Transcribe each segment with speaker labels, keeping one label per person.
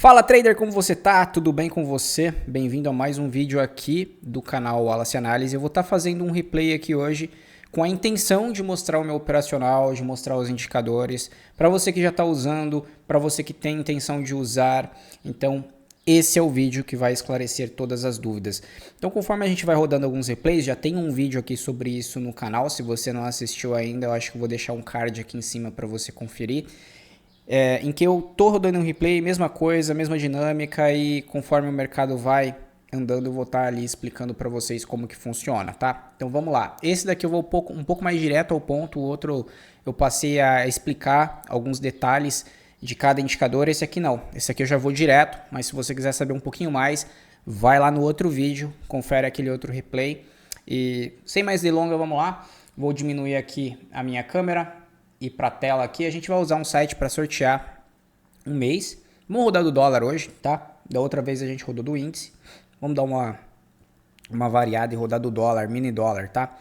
Speaker 1: Fala trader, como você tá? Tudo bem com você? Bem-vindo a mais um vídeo aqui do canal Wallace Análise. Eu vou estar fazendo um replay aqui hoje com a intenção de mostrar o meu operacional, de mostrar os indicadores, para você que já está usando, para você que tem intenção de usar. Então, esse é o vídeo que vai esclarecer todas as dúvidas. Então, conforme a gente vai rodando alguns replays, já tem um vídeo aqui sobre isso no canal. Se você não assistiu ainda, eu acho que eu vou deixar um card aqui em cima para você conferir. Em que eu tô rodando um replay, mesma coisa, mesma dinâmica, e conforme o mercado vai andando eu vou estar ali explicando para vocês como que funciona, tá? Então vamos lá. Esse daqui eu vou um pouco mais direto ao ponto, o outro eu passei a explicar alguns detalhes de cada indicador, esse aqui não. Esse aqui eu já vou direto, mas se você quiser saber um pouquinho mais, vai lá no outro vídeo, confere aquele outro replay. E sem mais delongas, vamos lá. Vou diminuir aqui a minha câmera e para a tela aqui, a gente vai usar um site para sortear um mês. Vamos rodar do dólar hoje, tá? Da outra vez a gente rodou do índice. Vamos dar uma variada e rodar do dólar, mini dólar, tá?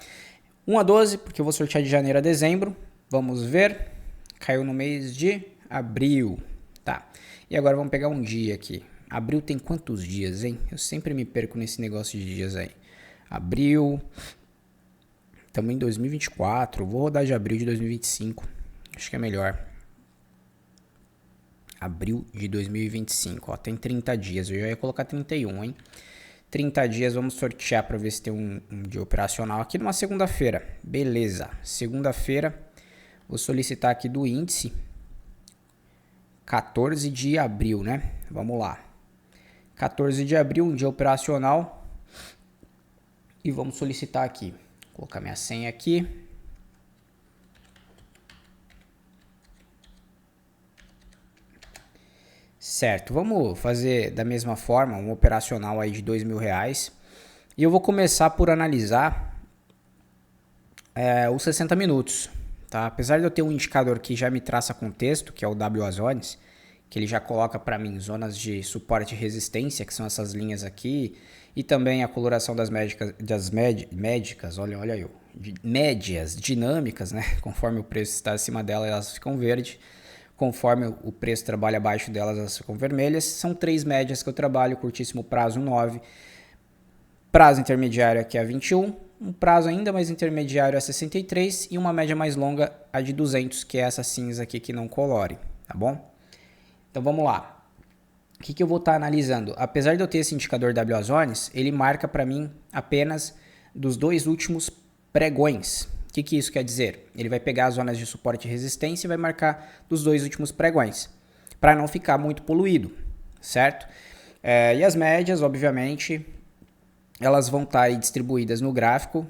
Speaker 1: 1 a 12, porque eu vou sortear de janeiro a dezembro. Vamos ver. Caiu no mês de abril, tá? E agora vamos pegar um dia aqui. Abril tem quantos dias, hein? Eu sempre me perco nesse negócio de dias aí. Abril... Estamos em 2024, vou rodar de abril de 2025, acho que é melhor. Abril de 2025, ó, tem 30 dias, eu já ia colocar 31, hein? 30 dias, vamos sortear para ver se tem um dia operacional aqui numa segunda-feira. Beleza, segunda-feira, vou solicitar aqui do índice, 14 de abril, né? Vamos lá. 14 de abril, um dia operacional, e vamos solicitar aqui. Vou colocar minha senha aqui. Certo, vamos fazer da mesma forma um operacional aí de R$2.000. E eu vou começar por analisar os 60 minutos. Tá? Apesar de eu ter um indicador que já me traça contexto, que é o WA Zones, que ele já coloca para mim zonas de suporte e resistência, que são essas linhas aqui, e também a coloração das médicas, olha eu, de médias dinâmicas, né? Conforme o preço está acima dela, elas ficam verdes. Conforme o preço trabalha abaixo delas, elas ficam vermelhas. São 3 médias que eu trabalho, curtíssimo prazo 9, prazo intermediário aqui é 21, um prazo ainda mais intermediário é 63 e uma média mais longa a de 200, que é essa cinza aqui que não colore, tá bom? Então vamos lá. O que eu vou estar analisando? Apesar de eu ter esse indicador WA Zones, ele marca para mim apenas dos 2 últimos pregões. O que isso quer dizer? Ele vai pegar as zonas de suporte e resistência e vai marcar dos 2 últimos pregões, para não ficar muito poluído, certo? E as médias, obviamente, elas vão estar aí distribuídas no gráfico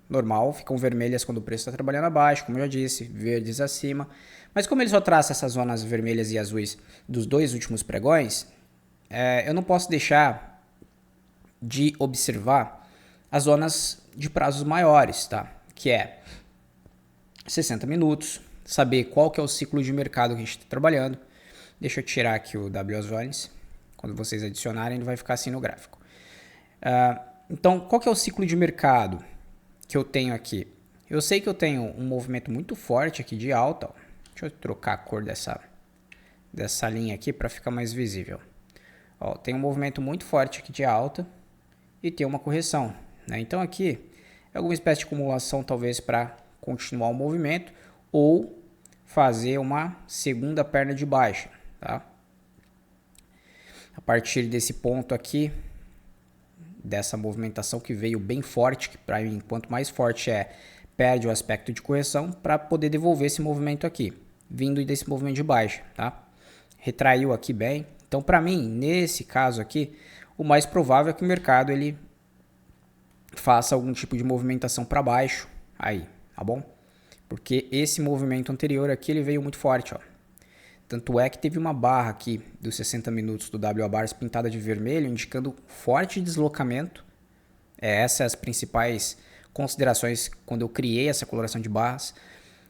Speaker 1: normal, ficam vermelhas quando o preço está trabalhando abaixo, como eu já disse, verdes acima. Mas como ele só traça essas zonas vermelhas e azuis dos 2 últimos pregões, eu não posso deixar de observar as zonas de prazos maiores, tá? Que é 60 minutos, saber qual que é o ciclo de mercado que a gente está trabalhando. Deixa eu tirar aqui o WA Zones. Quando vocês adicionarem, ele vai ficar assim no gráfico. Então, qual que é o ciclo de mercado que eu tenho aqui? Eu sei que eu tenho um movimento muito forte aqui de alta. Ó. Deixa eu trocar a cor dessa linha aqui para ficar mais visível. Ó, tem um movimento muito forte aqui de alta e tem uma correção. Né? Então aqui é alguma espécie de acumulação talvez para continuar o movimento ou fazer uma segunda perna de baixa. Tá? A partir desse ponto aqui, dessa movimentação que veio bem forte, que para mim quanto mais forte perde o aspecto de correção para poder devolver esse movimento aqui, vindo desse movimento de baixa, tá? Retraiu aqui bem. Então, para mim, nesse caso aqui, o mais provável é que o mercado ele faça algum tipo de movimentação para baixo aí, tá bom? Porque esse movimento anterior aqui ele veio muito forte, ó. Tanto é que teve uma barra aqui dos 60 minutos do WA Bars pintada de vermelho, indicando forte deslocamento. Essas as principais considerações quando eu criei essa coloração de barras.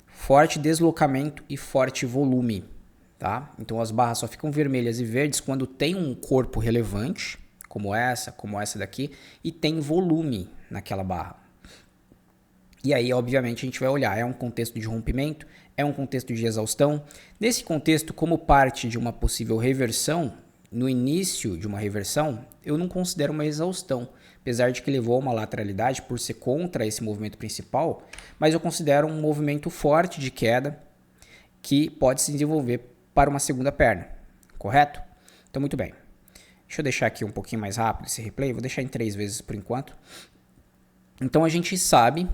Speaker 1: Forte deslocamento e forte volume. Tá? Então as barras só ficam vermelhas e verdes quando tem um corpo relevante, como essa daqui, e tem volume naquela barra. E aí, obviamente, a gente vai olhar, é um contexto de rompimento, é um contexto de exaustão. Nesse contexto, como parte de uma possível reversão no início de uma reversão, eu não considero uma exaustão, apesar de que levou a uma lateralidade por ser contra esse movimento principal, mas eu considero um movimento forte de queda que pode se desenvolver para uma segunda perna, correto? Então, muito bem. Deixa eu deixar aqui um pouquinho mais rápido esse replay, vou deixar em 3 vezes por enquanto. Então, a gente sabe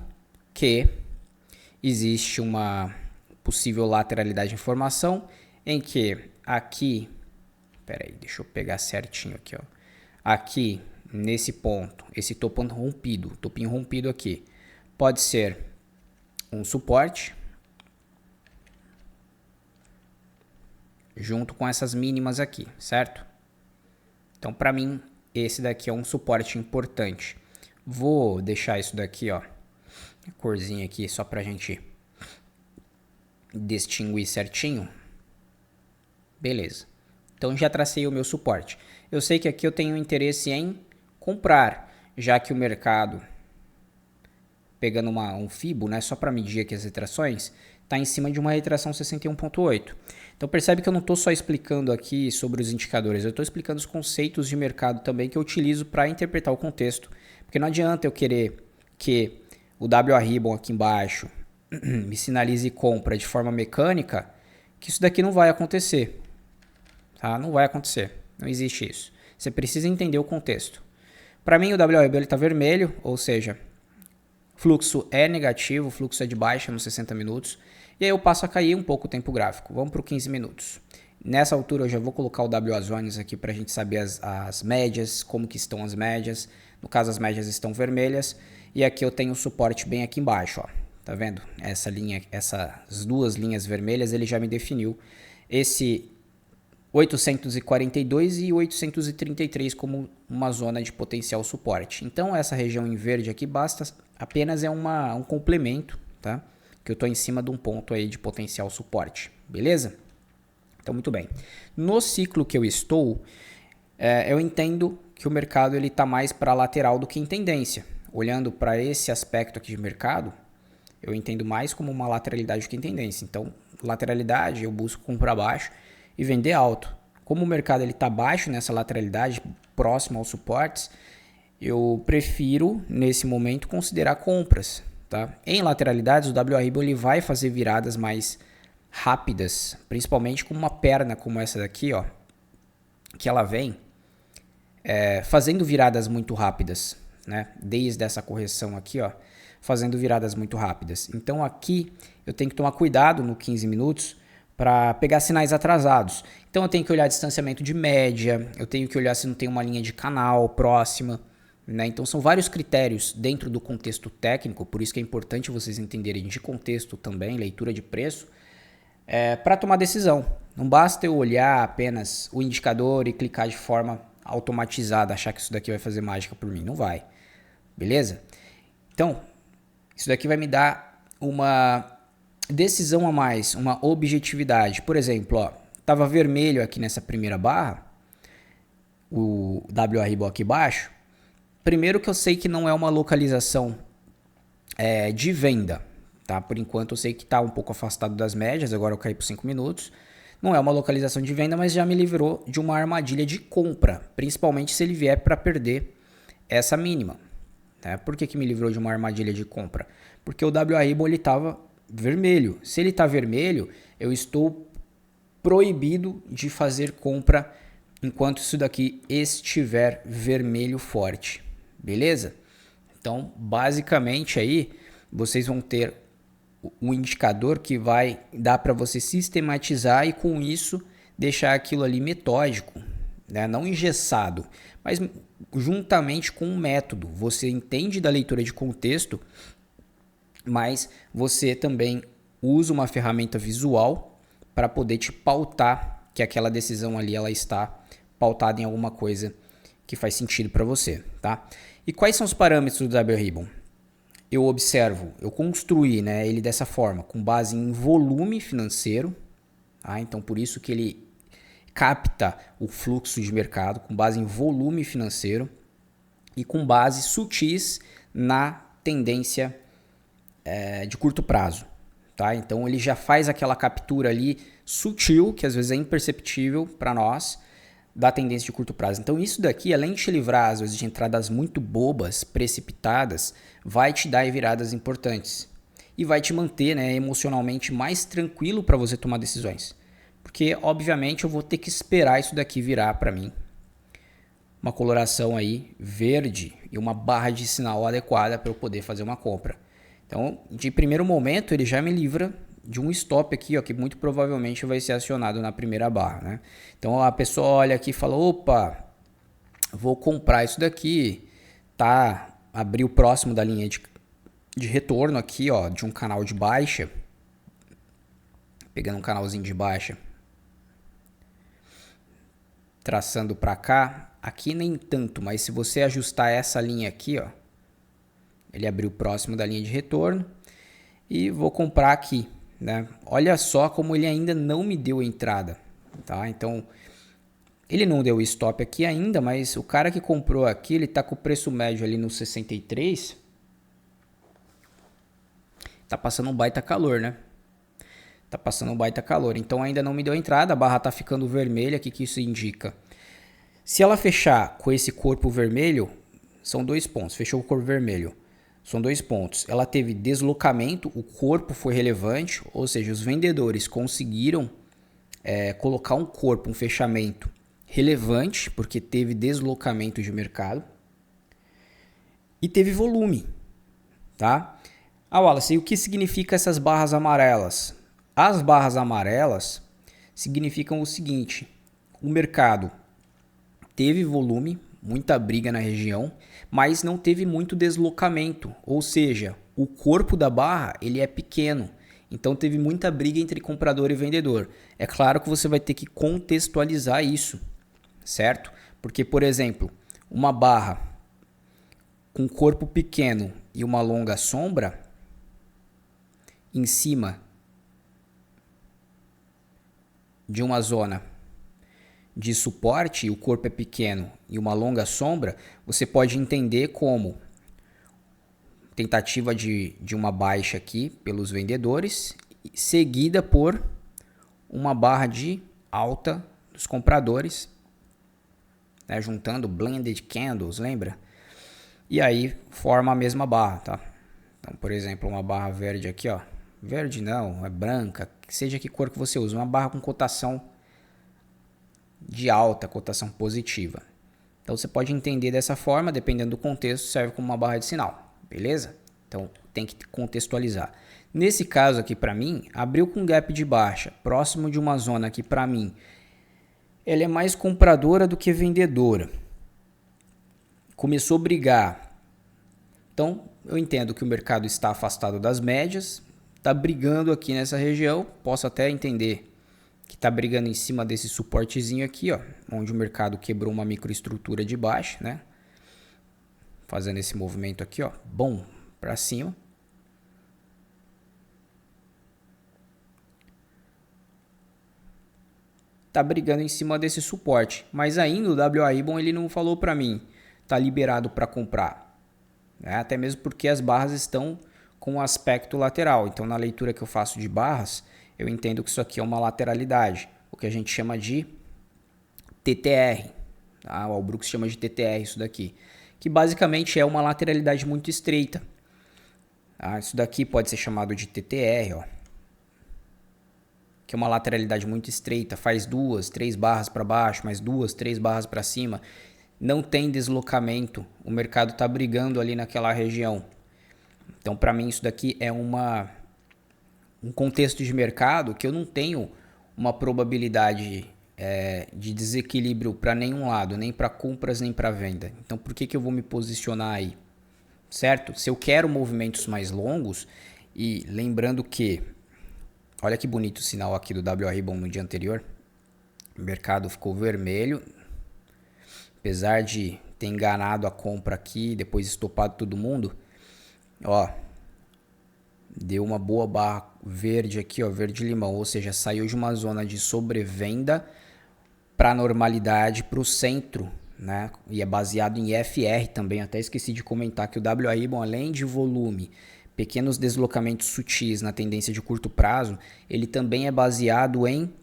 Speaker 1: que existe uma possível lateralidade de formação em que aqui, peraí, deixa eu pegar certinho aqui, ó. Aqui, nesse ponto, esse topinho rompido aqui, pode ser um suporte, junto com essas mínimas aqui, certo? Então, para mim, esse daqui é um suporte importante. Vou deixar isso daqui, ó, a corzinha aqui, só pra gente distinguir certinho. Beleza. Então, já tracei o meu suporte. Eu sei que aqui eu tenho interesse em comprar, já que o mercado, pegando um FIBO, né, só para medir aqui as retrações, está em cima de uma retração 61,8. Então percebe que eu não estou só explicando aqui sobre os indicadores, eu estou explicando os conceitos de mercado também que eu utilizo para interpretar o contexto. Porque não adianta eu querer que o WA Ribbon aqui embaixo me sinalize compra de forma mecânica, que isso daqui não vai acontecer. Tá? Não vai acontecer, não existe isso. Você precisa entender o contexto. Para mim o WA Ribbon está vermelho, ou seja, fluxo é negativo, o fluxo é de baixa nos 60 minutos. E aí eu passo a cair um pouco o tempo gráfico. Vamos para o 15 minutos. Nessa altura eu já vou colocar o WA Zones aqui para a gente saber as médias, como que estão as médias. No caso as médias estão vermelhas. E aqui eu tenho o suporte bem aqui embaixo. Ó. Tá vendo? Essa linha, essas duas linhas vermelhas ele já me definiu. Esse 842 e 833 como uma zona de potencial suporte. Então essa região em verde aqui apenas é um complemento, tá? Que eu estou em cima de um ponto aí de potencial suporte, beleza? Então, muito bem. No ciclo que eu estou, eu entendo que o mercado está mais para lateral do que em tendência. Olhando para esse aspecto aqui de mercado, eu entendo mais como uma lateralidade do que em tendência. Então, lateralidade eu busco comprar baixo e vender alto. Como o mercado está baixo nessa lateralidade, próximo aos suportes, eu prefiro, nesse momento, considerar compras. Tá? Em lateralidades, o WA Ribbon ele vai fazer viradas mais rápidas, principalmente com uma perna como essa daqui, ó, que ela vem fazendo viradas muito rápidas, né? Desde essa correção aqui, ó, fazendo viradas muito rápidas. Então aqui eu tenho que tomar cuidado no 15 minutos para pegar sinais atrasados. Então eu tenho que olhar distanciamento de média, eu tenho que olhar se não tem uma linha de canal próxima. Né? Então são vários critérios dentro do contexto técnico, por isso que é importante vocês entenderem de contexto também, leitura de preço, para tomar decisão. Não basta eu olhar apenas o indicador e clicar de forma automatizada, achar que isso daqui vai fazer mágica por mim. Não vai. Beleza? Então, isso daqui vai me dar uma decisão a mais, uma objetividade. Por exemplo, estava vermelho aqui nessa primeira barra, o WA Ribbon aqui embaixo. Primeiro que eu sei que não é uma localização de venda, tá? Por enquanto eu sei que está um pouco afastado das médias, agora eu caí por 5 minutos. Não é uma localização de venda, mas já me livrou de uma armadilha de compra, principalmente se ele vier para perder essa mínima. Né? Por que me livrou de uma armadilha de compra? Porque o WA Ribbon estava vermelho. Se ele está vermelho, eu estou proibido de fazer compra enquanto isso daqui estiver vermelho forte. Beleza? Então, basicamente aí, vocês vão ter um indicador que vai dar para você sistematizar e com isso deixar aquilo ali metódico, né? Não engessado, mas juntamente com um método. Você entende da leitura de contexto, mas você também usa uma ferramenta visual para poder te pautar que aquela decisão ali ela está pautada em alguma coisa que faz sentido para você, tá? E quais são os parâmetros do WA Ribbon? Eu observo, eu construí, né, ele dessa forma, com base em volume financeiro, tá? Então por isso que ele capta o fluxo de mercado, com base em volume financeiro e com base sutis na tendência de curto prazo. Tá? Então ele já faz aquela captura ali sutil, que às vezes é imperceptível para nós, da tendência de curto prazo. Então isso daqui, além de te livrar às vezes de entradas muito bobas, precipitadas, vai te dar viradas importantes e vai te manter, né, emocionalmente mais tranquilo para você tomar decisões. Porque obviamente eu vou ter que esperar isso daqui virar para mim uma coloração aí verde e uma barra de sinal adequada para eu poder fazer uma compra. Então, de primeiro momento, ele já me livra de um stop aqui, ó, que muito provavelmente vai ser acionado na primeira barra, né? Então a pessoa olha aqui e fala, opa, vou comprar isso daqui, tá? Abriu próximo da linha de retorno aqui, ó, de um canal de baixa, pegando um canalzinho de baixa, traçando para cá, aqui nem tanto, mas se você ajustar essa linha aqui, ó, ele abriu próximo da linha de retorno e vou comprar aqui, né? Olha só como ele ainda não me deu entrada, tá? Então, ele não deu stop aqui ainda, mas o cara que comprou aqui, ele tá com o preço médio ali no 63, tá passando um baita calor, né? Tá passando um baita calor, então ainda não me deu entrada, a barra tá ficando vermelha, o que isso indica? Se ela fechar com esse corpo vermelho, são 2 pontos, fechou com o corpo vermelho, são 2 pontos. Ela teve deslocamento, o corpo foi relevante, ou seja, os vendedores conseguiram colocar um corpo, um fechamento relevante, porque teve deslocamento de mercado e teve volume, tá? Ah, Wallace, e o que significa essas barras amarelas? As barras amarelas significam o seguinte, o mercado teve volume, muita briga na região, mas não teve muito deslocamento, ou seja, o corpo da barra ele é pequeno, então teve muita briga entre comprador e vendedor. É claro que você vai ter que contextualizar isso, certo? Porque, por exemplo, uma barra com corpo pequeno e uma longa sombra em cima de uma zona de suporte, o corpo é pequeno e uma longa sombra, você pode entender como tentativa de uma baixa aqui pelos vendedores, seguida por uma barra de alta dos compradores, né, juntando blended candles, lembra? E aí forma a mesma barra, tá? Então, por exemplo, uma barra verde aqui, ó, verde não, é branca, seja que cor que você usa, uma barra com cotação de alta, cotação positiva. Então você pode entender dessa forma, dependendo do contexto, serve como uma barra de sinal, beleza? Então tem que contextualizar. Nesse caso aqui para mim, abriu com gap de baixa, próximo de uma zona que para mim, ela é mais compradora do que vendedora. Começou a brigar. Então eu entendo que o mercado está afastado das médias, está brigando aqui nessa região, posso até entender que está brigando em cima desse suportezinho aqui, ó, onde o mercado quebrou uma microestrutura de baixa, né? Fazendo esse movimento aqui, ó, bom, para cima. Tá brigando em cima desse suporte, mas ainda o WA-Ribbon ele não falou para mim, tá liberado para comprar, né? Até mesmo porque as barras estão com um aspecto lateral. Então na leitura que eu faço de barras, eu entendo que isso aqui é uma lateralidade, o que a gente chama de TTR. Tá? O Brooks chama de TTR isso daqui, que basicamente é uma lateralidade muito estreita. Tá? Isso daqui pode ser chamado de TTR, ó, que é uma lateralidade muito estreita, faz 2, 3 barras para baixo, mais 2, 3 barras para cima, não tem deslocamento, o mercado está brigando ali naquela região. Então para mim isso daqui é um contexto de mercado que eu não tenho uma probabilidade de desequilíbrio para nenhum lado, nem para compras nem para venda. Então por que eu vou me posicionar aí? Certo? Se eu quero movimentos mais longos, e lembrando que, olha que bonito o sinal aqui do WA-Ribbon no dia anterior, o mercado ficou vermelho, apesar de ter enganado a compra aqui, depois estopado todo mundo, ó, deu uma boa barra verde aqui, ó, verde limão, ou seja, saiu de uma zona de sobrevenda para normalidade, para o centro, né? E é baseado em FR também, até esqueci de comentar que o WA-Ribbon, além de volume, pequenos deslocamentos sutis na tendência de curto prazo, ele também é baseado em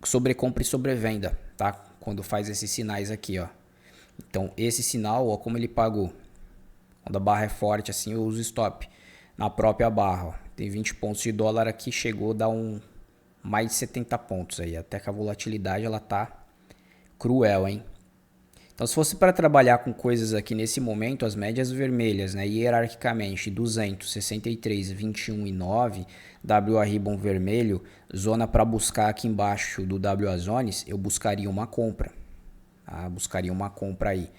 Speaker 1: sobrecompra e sobrevenda, tá? Quando faz esses sinais aqui, ó. Então, esse sinal, ó, como ele pagou. Quando a barra é forte assim, eu uso stop na própria barra, ó. Tem 20 pontos de dólar aqui, chegou a dar mais de 70 pontos aí, até que a volatilidade ela tá cruel, hein? Então, se fosse para trabalhar com coisas aqui nesse momento, as médias vermelhas, né, hierarquicamente 200, 63, 21 e 9, WA Ribbon vermelho, zona para buscar aqui embaixo do WA Zones, eu buscaria uma compra. Tá? Buscaria uma compra aí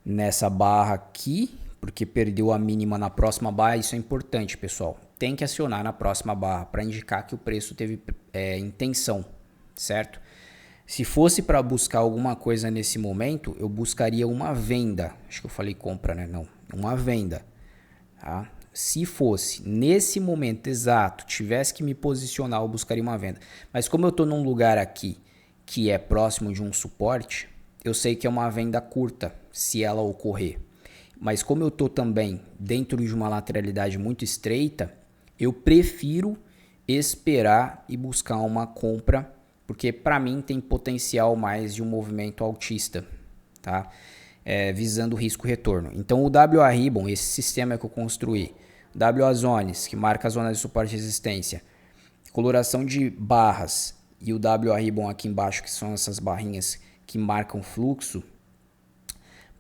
Speaker 1: nessa barra aqui, porque perdeu a mínima na próxima barra, isso é importante, pessoal. Tem que acionar na próxima barra para indicar que o preço teve intenção, certo? Se fosse para buscar alguma coisa nesse momento, eu buscaria uma venda. Acho que eu falei compra, né? Não, uma venda. Tá? Se fosse nesse momento exato, tivesse que me posicionar, eu buscaria uma venda. Mas como eu estou num lugar aqui que é próximo de um suporte, eu sei que é uma venda curta, se ela ocorrer. Mas como eu estou também dentro de uma lateralidade muito estreita, eu prefiro esperar e buscar uma compra, porque para mim tem potencial mais de um movimento altista, tá? Visando risco-retorno. Então o WA Ribbon, esse sistema que eu construí, WA Zones, que marca a zona de suporte e resistência, coloração de barras e o WA Ribbon aqui embaixo, que são essas barrinhas que marcam fluxo,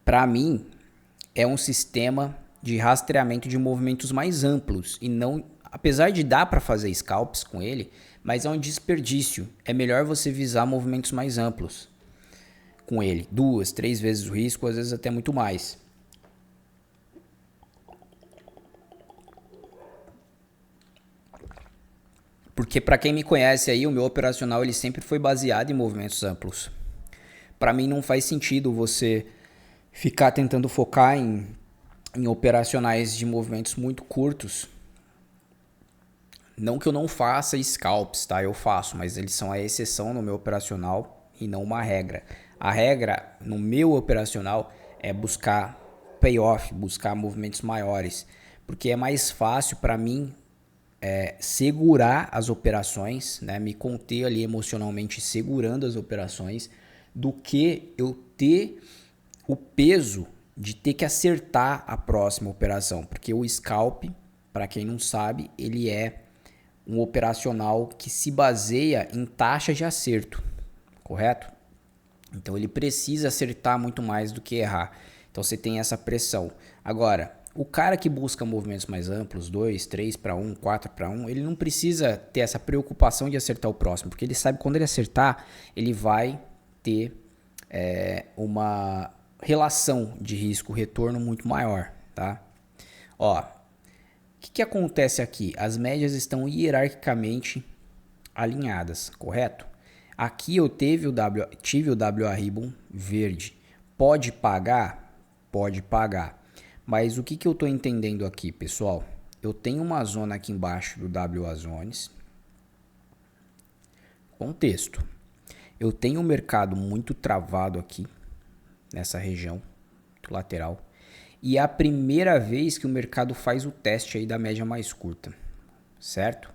Speaker 1: para mim é um sistema de rastreamento de movimentos mais amplos e não, apesar de dar para fazer scalps com ele, mas é um desperdício. É melhor você visar movimentos mais amplos com ele. 2, 3 vezes o risco, às vezes até muito mais. Porque para quem me conhece aí, o meu operacional ele sempre foi baseado em movimentos amplos. Para mim não faz sentido você ficar tentando focar em operacionais de movimentos muito curtos. Não que eu não faça scalps, tá? Eu faço, mas eles são a exceção no meu operacional e não uma regra. A regra no meu operacional é buscar payoff, buscar movimentos maiores, porque é mais fácil para mim segurar as operações, né? Me conter ali emocionalmente segurando as operações, do que eu ter o peso de ter que acertar a próxima operação, porque o scalp, para quem não sabe, ele é um operacional que se baseia em taxa de acerto, correto? Então ele precisa acertar muito mais do que errar. Então você tem essa pressão. Agora, o cara que busca movimentos mais amplos, 2, 3 para 1, 4 para 1, ele não precisa ter essa preocupação de acertar o próximo, porque ele sabe que quando ele acertar, ele vai ter uma relação de risco-retorno muito maior, tá? Ó, o que acontece aqui? As médias estão hierarquicamente alinhadas, correto? Aqui eu tive o WA Ribbon verde. Pode pagar? Pode pagar. Mas o que eu estou entendendo aqui, pessoal? Eu tenho uma zona aqui embaixo do WA Zones. Contexto. Eu tenho um mercado muito travado aqui, nessa região lateral. E é a primeira vez que o mercado faz o teste aí da média mais curta, certo?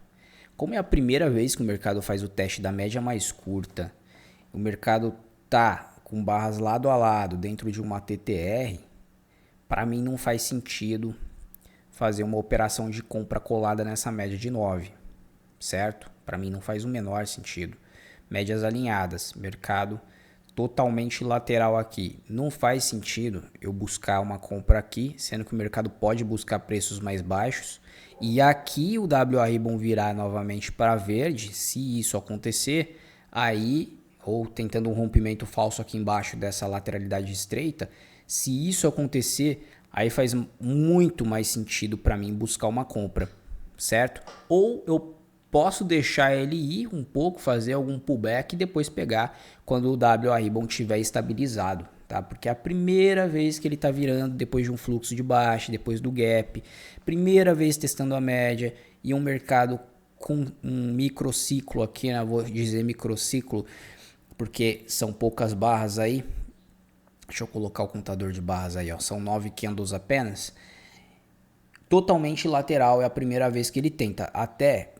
Speaker 1: Como é a primeira vez que o mercado faz o teste da média mais curta, o mercado tá com barras lado a lado dentro de uma TTR, para mim não faz sentido fazer uma operação de compra colada nessa média de 9, certo? Para mim não faz o menor sentido. Médias alinhadas, mercado totalmente lateral aqui. Não faz sentido eu buscar uma compra aqui, sendo que o mercado pode buscar preços mais baixos. E aqui o WA Ribbon virar novamente para verde, se isso acontecer, aí, ou tentando um rompimento falso aqui embaixo dessa lateralidade estreita, se isso acontecer, aí faz muito mais sentido para mim buscar uma compra, certo? Ou eu posso deixar ele ir um pouco, fazer algum pullback e depois pegar quando o WA Ribbon estiver estabilizado, tá? Porque é a primeira vez que ele está virando depois de um fluxo de baixa, depois do gap, primeira vez testando a média e um mercado com um microciclo aqui, né? Vou dizer microciclo porque são poucas barras aí. Deixa eu colocar o contador de barras aí, ó. São 9 candles apenas. Totalmente lateral, é a primeira vez que ele tenta. Até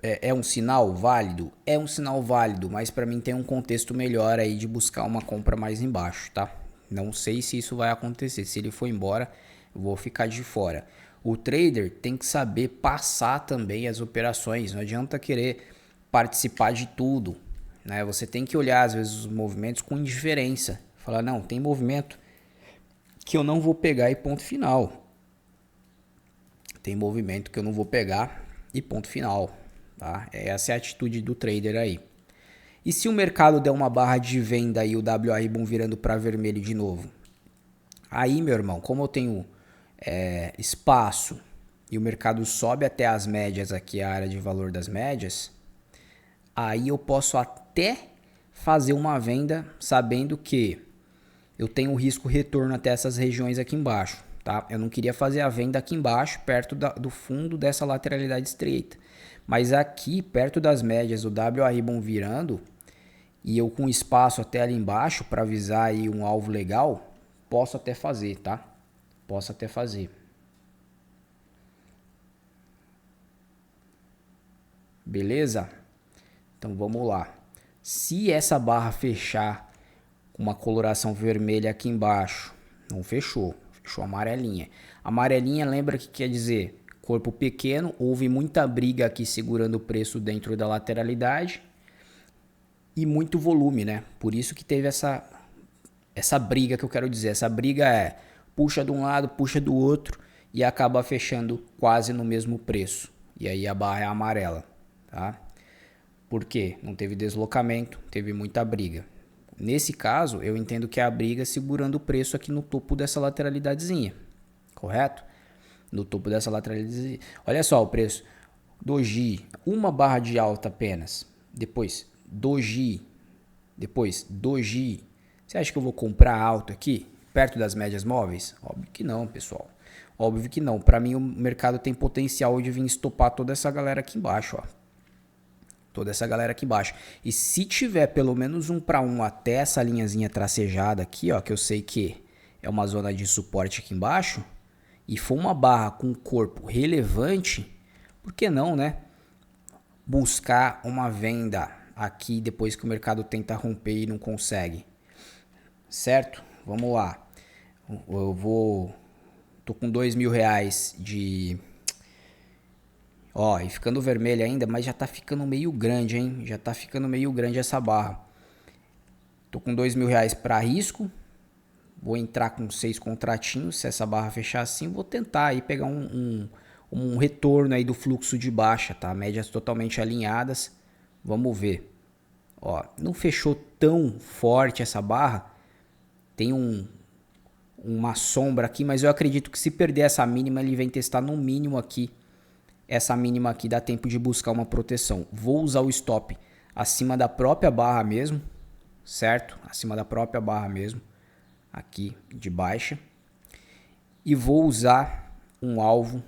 Speaker 1: É um sinal válido? É um sinal válido, mas para mim tem um contexto melhor aí de buscar uma compra mais embaixo, tá? Não sei se isso vai acontecer. Se ele for embora, eu vou ficar de fora. O trader tem que saber passar também as operações. Não adianta querer participar de tudo, né? Você tem que olhar às vezes os movimentos com indiferença. Falar, não, tem movimento que eu não vou pegar e ponto final. Tem movimento que eu não vou pegar e ponto final. Tá? Essa é a atitude do trader aí. E se o mercado der uma barra de venda e o WA Ribbon virando para vermelho de novo? Aí, meu irmão, como eu tenho espaço e o mercado sobe até as médias aqui, a área de valor das médias, aí eu posso até fazer uma venda sabendo que eu tenho o risco retorno até essas regiões aqui embaixo. Tá? Eu não queria fazer a venda aqui embaixo, perto do fundo dessa lateralidade estreita. Mas aqui, perto das médias, o WA Ribbon virando, e eu com espaço até ali embaixo para avisar aí um alvo legal, posso até fazer, tá? Posso até fazer. Beleza? Então vamos lá. Se essa barra fechar com uma coloração vermelha aqui embaixo, não fechou. Fechou amarelinha. Amarelinha lembra que quer dizer corpo pequeno, houve muita briga aqui segurando o preço dentro da lateralidade e muito volume, né? Por isso que teve essa briga que eu quero dizer. Essa briga é puxa de um lado, puxa do outro e acaba fechando quase no mesmo preço. E aí a barra é amarela, tá? Por quê? Não teve deslocamento, teve muita briga. Nesse caso, eu entendo que é a briga segurando o preço aqui no topo dessa lateralidadezinha, correto? No topo dessa lateralidadezinha. Olha só o preço. Doji, uma barra de alta apenas. Depois, Doji. Depois, Doji. Você acha que eu vou comprar alto aqui, perto das médias móveis? Óbvio que não, pessoal. Óbvio que não. Para mim, o mercado tem potencial de vir estopar toda essa galera aqui embaixo, ó. Toda essa galera aqui embaixo. E se tiver pelo menos 1 para 1 até essa linhazinha tracejada aqui, ó, que eu sei que é uma zona de suporte aqui embaixo, e for uma barra com corpo relevante, por que não, né? Buscar uma venda aqui depois que o mercado tenta romper e não consegue. Certo? Vamos lá. Tô com R$2.000 de... Ó, e ficando vermelho ainda, mas já tá ficando meio grande, hein? Já tá ficando meio grande essa barra. Tô com R$2.000 para risco. Vou entrar com 6 contratinhos. Se essa barra fechar assim, vou tentar aí pegar um retorno aí do fluxo de baixa, tá? Médias totalmente alinhadas. Vamos ver. Ó, não fechou tão forte essa barra. Tem uma sombra aqui, mas eu acredito que se perder essa mínima, ele vem testar no mínimo aqui. Essa mínima aqui dá tempo de buscar uma proteção. Vou usar o stop acima da própria barra mesmo, certo? Acima da própria barra mesmo, aqui de baixa. E vou usar um alvo,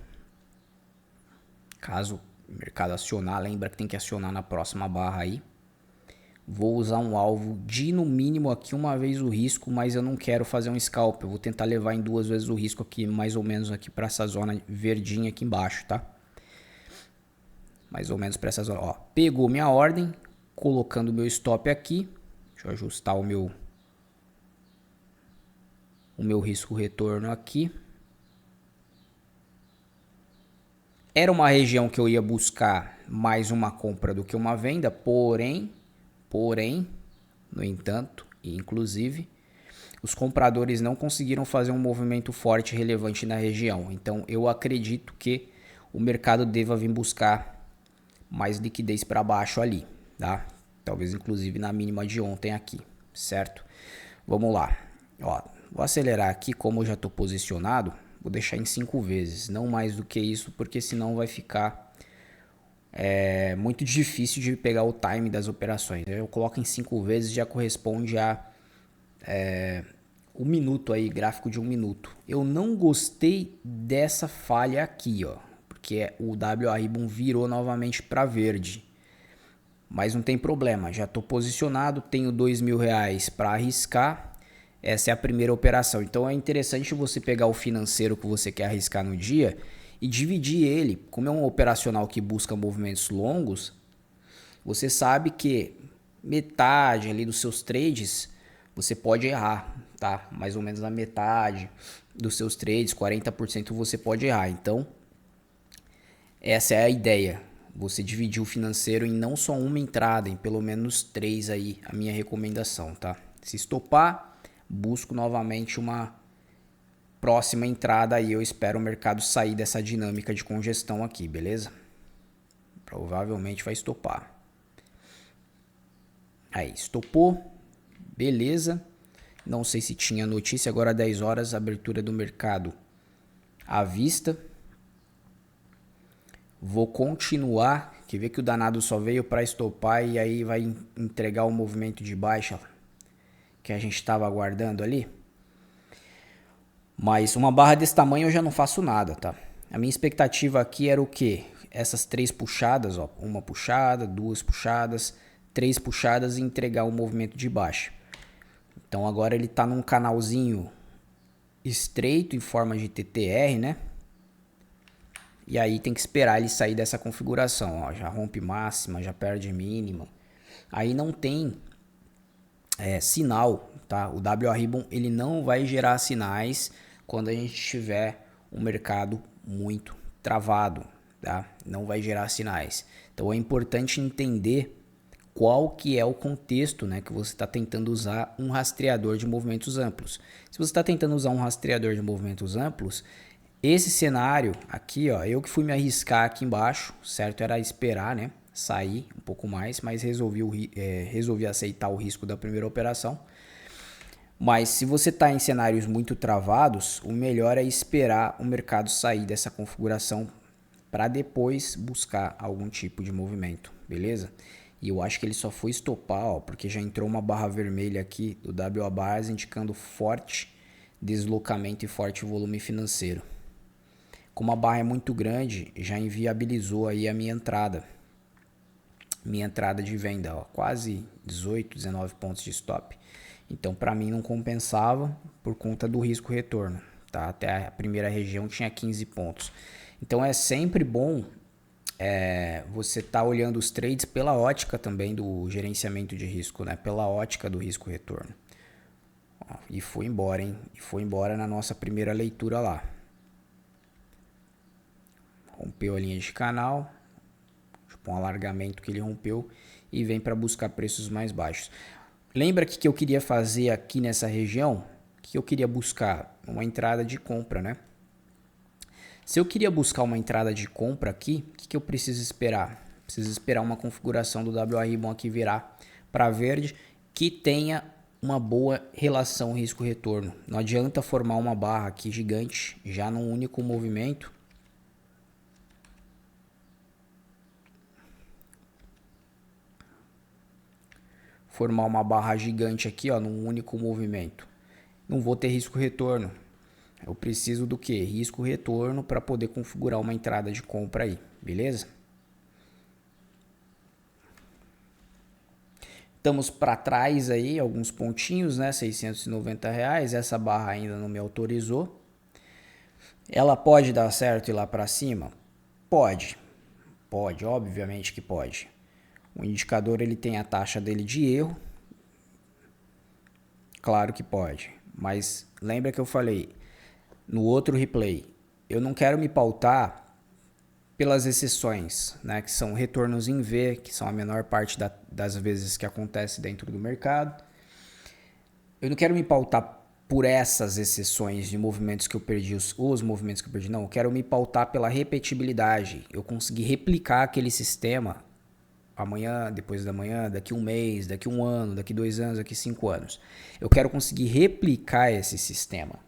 Speaker 1: caso o mercado acionar, lembra que tem que acionar na próxima barra aí. Vou usar um alvo de no mínimo aqui uma vez o risco, mas eu não quero fazer um scalp. Eu vou tentar levar em 2 vezes o risco aqui, mais ou menos aqui para essa zona verdinha aqui embaixo, tá? Mais ou menos para essa zona. Ó, pegou minha ordem, colocando o meu stop aqui. Deixa eu ajustar o meu risco retorno aqui. Era uma região que eu ia buscar mais uma compra do que uma venda, porém, no entanto, e inclusive, os compradores não conseguiram fazer um movimento forte e relevante na região. Então, eu acredito que o mercado deva vir buscar mais liquidez para baixo ali, tá? Talvez inclusive na mínima de ontem aqui, certo? Vamos lá. Ó, vou acelerar aqui, como eu já estou posicionado, vou deixar em 5 vezes, não mais do que isso, porque senão vai ficar muito difícil de pegar o time das operações. Eu coloco em 5 vezes, já corresponde a 1 minuto aí, gráfico de 1 minuto. Eu não gostei dessa falha aqui, ó, porque o WA Ribbon virou novamente para verde. Mas não tem problema, já estou posicionado, tenho R$2.000 para arriscar. Essa é a primeira operação. Então é interessante você pegar o financeiro que você quer arriscar no dia e dividir ele. Como é um operacional que busca movimentos longos, você sabe que metade ali dos seus trades você pode errar, tá? Mais ou menos na metade dos seus trades, 40% você pode errar. Então, essa é a ideia. Você dividir o financeiro em não só uma entrada, em pelo menos 3 aí, a minha recomendação, tá? Se estopar, busco novamente uma próxima entrada aí. Eu espero o mercado sair dessa dinâmica de congestão aqui, beleza? Provavelmente vai estopar. Aí, estopou. Beleza. Não sei se tinha notícia. Agora 10 horas, abertura do mercado à vista. Vou continuar. Quer ver que o danado só veio para estopar e aí vai entregar o movimento de baixa que a gente estava aguardando ali. Mas uma barra desse tamanho eu já não faço nada, tá? A minha expectativa aqui era o quê? Essas 3 puxadas, ó. Uma puxada, 2 puxadas, 3 puxadas e entregar o movimento de baixa. Então agora ele está num canalzinho estreito em forma de TTR, né? E aí tem que esperar ele sair dessa configuração, ó. Já rompe máxima, já perde mínima. Aí não tem sinal, tá? O WA Ribbon ele não vai gerar sinais quando a gente tiver um mercado muito travado, tá? Não vai gerar sinais. Então é importante entender qual que é o contexto, né, que você está tentando usar um rastreador de movimentos amplos. Se você está tentando usar um rastreador de movimentos amplos, esse cenário aqui, ó, eu que fui me arriscar aqui embaixo, certo? Era esperar, né, sair um pouco mais, mas resolvi aceitar o risco da primeira operação. Mas se você está em cenários muito travados, o melhor é esperar o mercado sair dessa configuração para depois buscar algum tipo de movimento, beleza? E eu acho que ele só foi estopar, ó, porque já entrou uma barra vermelha aqui do WA Bars indicando forte deslocamento e forte volume financeiro. Como a barra é muito grande, já inviabilizou aí a minha entrada. Minha entrada de venda, ó, quase 18, 19 pontos de stop. Então, para mim não compensava por conta do risco retorno, tá? Até a primeira região tinha 15 pontos. Então, é sempre bom você tá olhando os trades pela ótica também do gerenciamento de risco, né? Pela ótica do risco retorno. Ó, e foi embora, hein? E foi embora na nossa primeira leitura lá. Rompeu a linha de canal, tipo um alargamento que ele rompeu e vem para buscar preços mais baixos. Lembra que eu queria fazer aqui nessa região? Que eu queria buscar uma entrada de compra, né? Se eu queria buscar uma entrada de compra aqui, o que eu preciso esperar? Preciso esperar uma configuração do WA Ribbon aqui virar para verde que tenha uma boa relação risco-retorno. Não adianta formar uma barra aqui gigante já num único movimento. Formar uma barra gigante aqui, ó, num único movimento. Não vou ter risco-retorno. Eu preciso do que? Risco-retorno para poder configurar uma entrada de compra aí, beleza? Estamos para trás aí, alguns pontinhos, né? R$690. Essa barra ainda não me autorizou. Ela pode dar certo e ir lá para cima? Pode. Pode, obviamente que pode. O indicador ele tem a taxa dele de erro. Claro que pode. Mas lembra que eu falei no outro replay, eu não quero me pautar pelas exceções, né, que são retornos em V, que são a menor parte das vezes que acontece dentro do mercado. Eu não quero me pautar por essas exceções de movimentos que eu perdi, os movimentos que eu perdi, não. Eu quero me pautar pela repetibilidade. Eu consegui replicar aquele sistema amanhã, depois da manhã, daqui um mês, daqui um ano, daqui 2 anos, daqui 5 anos. Eu quero conseguir replicar esse sistema.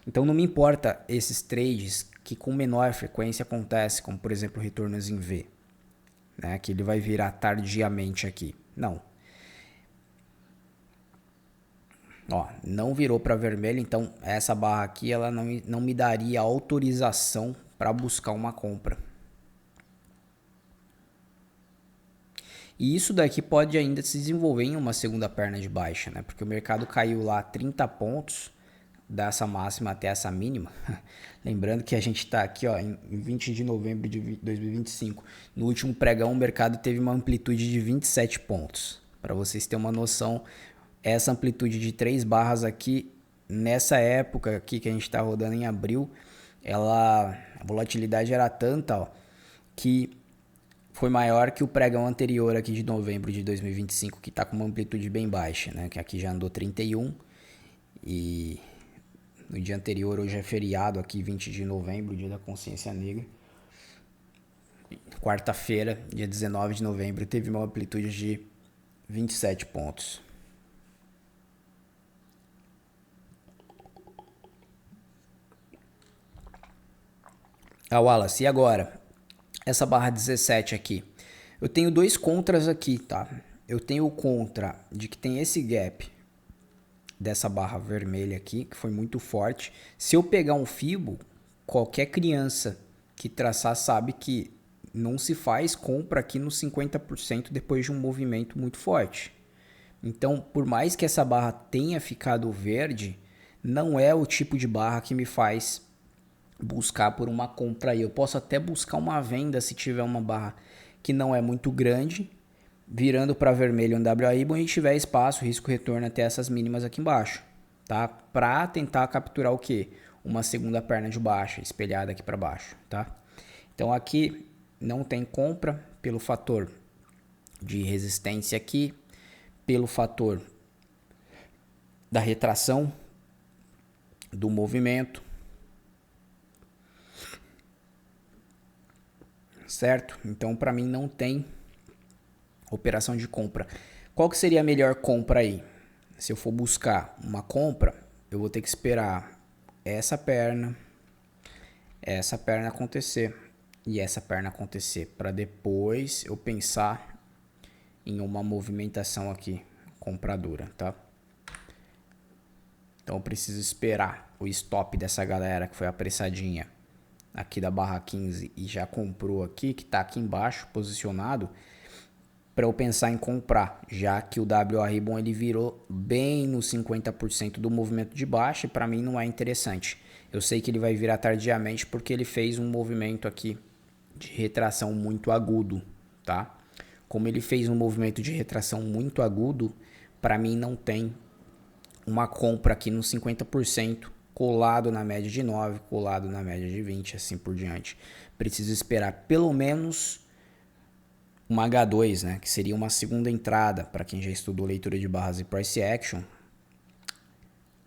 Speaker 1: Então não me importa esses trades que com menor frequência acontecem, como por exemplo retornos em V, né, que ele vai virar tardiamente aqui. Não. Ó, não virou para vermelho, então essa barra aqui ela não me daria autorização para buscar uma compra. E isso daqui pode ainda se desenvolver em uma segunda perna de baixa, né? Porque o mercado caiu lá 30 pontos, dessa máxima até essa mínima. Lembrando que a gente está aqui ó, em 20 de novembro de 2025. No último pregão o mercado teve uma amplitude de 27 pontos. Para vocês terem uma noção, essa amplitude de 3 barras aqui, nessa época aqui que a gente está rodando em abril, a volatilidade era tanta ó, que foi maior que o pregão anterior aqui de novembro de 2025, que está com uma amplitude bem baixa, né? Que aqui já andou 31 e no dia anterior, hoje é feriado aqui, 20 de novembro, dia da consciência negra. Quarta-feira, dia 19 de novembro, teve uma amplitude de 27 pontos. Wallace, e agora? Essa barra 17 aqui. Eu tenho dois contras aqui, tá? Eu tenho o contra de que tem esse gap dessa barra vermelha aqui, que foi muito forte. Se eu pegar um fibo, qualquer criança que traçar sabe que não se faz compra aqui nos 50% depois de um movimento muito forte. Então, por mais que essa barra tenha ficado verde, não é o tipo de barra que me faz buscar por uma compra aí. Eu posso até buscar uma venda se tiver uma barra que não é muito grande, virando para vermelho um WAI e tiver espaço, risco retorno até essas mínimas aqui embaixo, tá? Para tentar capturar o que? Uma segunda perna de baixa, espelhada aqui para baixo, tá? Então aqui não tem compra pelo fator de resistência aqui, pelo fator da retração do movimento, certo? Então para mim não tem operação de compra. Qual que seria a melhor compra aí? Se eu for buscar uma compra, eu vou ter que esperar essa perna acontecer e essa perna acontecer para depois eu pensar em uma movimentação aqui compradora, tá? Então eu preciso esperar o stop dessa galera que foi apressadinha aqui da barra 15 e já comprou aqui, que tá aqui embaixo posicionado, para eu pensar em comprar, já que o WA Ribbon ele virou bem no 50% do movimento de baixa e para mim não é interessante. Eu sei que ele vai virar tardiamente porque ele fez um movimento aqui de retração muito agudo, tá? Como ele fez um movimento de retração muito agudo, para mim não tem uma compra aqui no 50%, colado na média de 9, colado na média de 20, assim por diante. Preciso esperar pelo menos uma H2, né, que seria uma segunda entrada para quem já estudou leitura de barras e price action.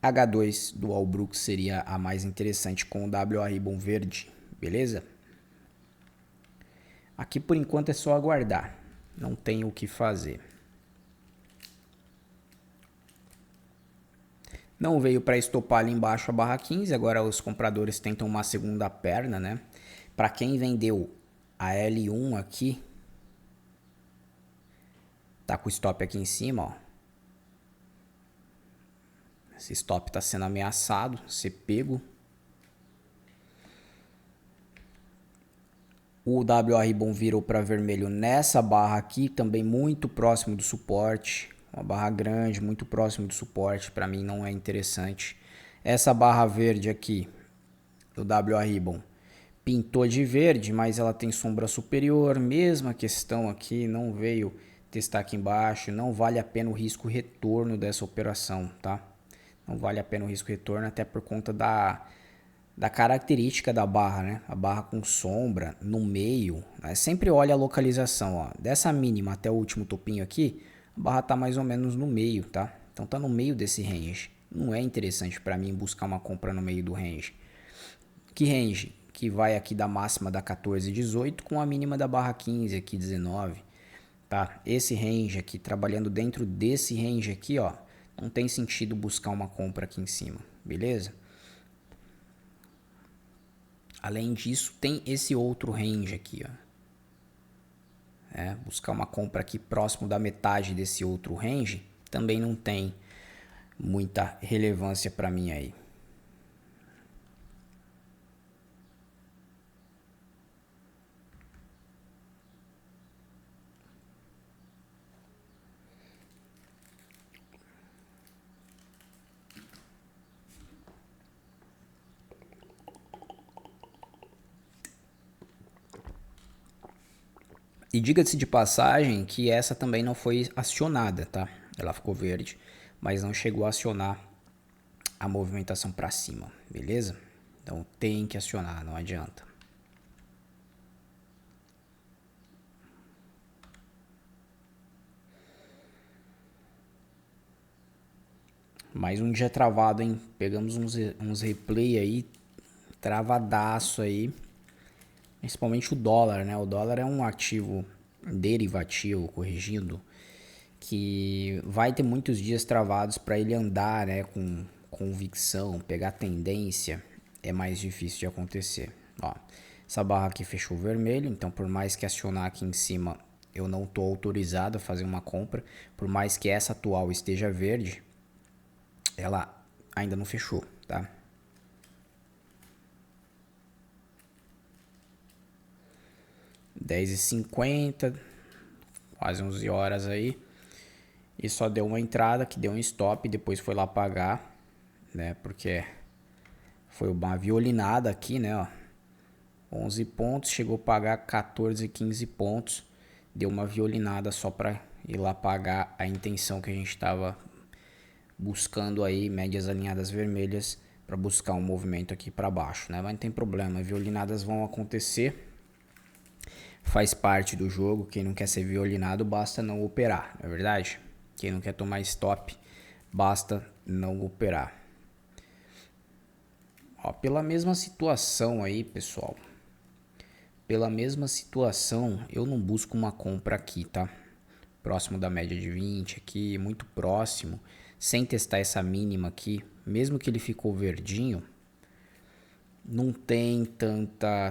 Speaker 1: H2 do Walbrooks seria a mais interessante com o WA Ribbon verde, beleza? Aqui por enquanto é só aguardar, não tem o que fazer. Não veio para estopar ali embaixo a barra 15, agora os compradores tentam uma segunda perna, né? Para quem vendeu a L1 aqui, tá com o stop aqui em cima, ó. Esse stop tá sendo ameaçado, ser pego. O WA Ribbon virou para vermelho nessa barra aqui, também muito próximo do suporte. Uma barra grande, muito próximo do suporte, para mim não é interessante. Essa barra verde aqui, do WA Ribbon, pintou de verde, mas ela tem sombra superior. Mesma questão aqui, não veio testar aqui embaixo. Não vale a pena o risco retorno dessa operação, tá? Não vale a pena o risco retorno, até por conta da característica da barra, né? A barra com sombra no meio, né? Sempre olha a localização, ó. Dessa mínima até o último topinho aqui, a barra tá mais ou menos no meio, tá? Então tá no meio desse range. Não é interessante para mim buscar uma compra no meio do range. Que range? Que vai aqui da máxima da 14,18 com a mínima da barra 15 aqui 19, tá? Esse range aqui, trabalhando dentro desse range aqui, ó, não tem sentido buscar uma compra aqui em cima, beleza? Além disso, tem esse outro range aqui, ó. Buscar uma compra aqui próximo da metade desse outro range também não tem muita relevância para mim aí. E diga-se de passagem que essa também não foi acionada, tá? Ela ficou verde, mas não chegou a acionar a movimentação para cima, beleza? Então tem que acionar, não adianta. Mais um dia travado, hein? Pegamos uns replay aí, travadaço aí. Principalmente o dólar, né? O dólar é um ativo derivativo, corrigindo, que vai ter muitos dias travados para ele andar, né? Com convicção, pegar tendência, é mais difícil de acontecer. Ó, essa barra aqui fechou vermelho, então por mais que acionar aqui em cima, eu não estou autorizado a fazer uma compra. Por mais que essa atual esteja verde, ela ainda não fechou, tá? 10h50, quase 11 horas aí. E só deu uma entrada, que deu um stop, depois foi lá pagar, né? Porque foi uma violinada aqui, né? Ó, 11 pontos, chegou a pagar 14, 15 pontos. Deu uma violinada só para ir lá pagar a intenção que a gente estava buscando aí, médias alinhadas vermelhas, para buscar um movimento aqui para baixo, né? Mas não tem problema, violinadas vão acontecer. Faz parte do jogo, quem não quer ser violinado basta não operar, não é verdade? Quem não quer tomar stop, basta não operar. Ó, pela mesma situação aí, pessoal. Pela mesma situação, eu não busco uma compra aqui, tá? Próximo da média de 20 aqui, muito próximo. Sem testar essa mínima aqui, mesmo que ele ficou verdinho, não tem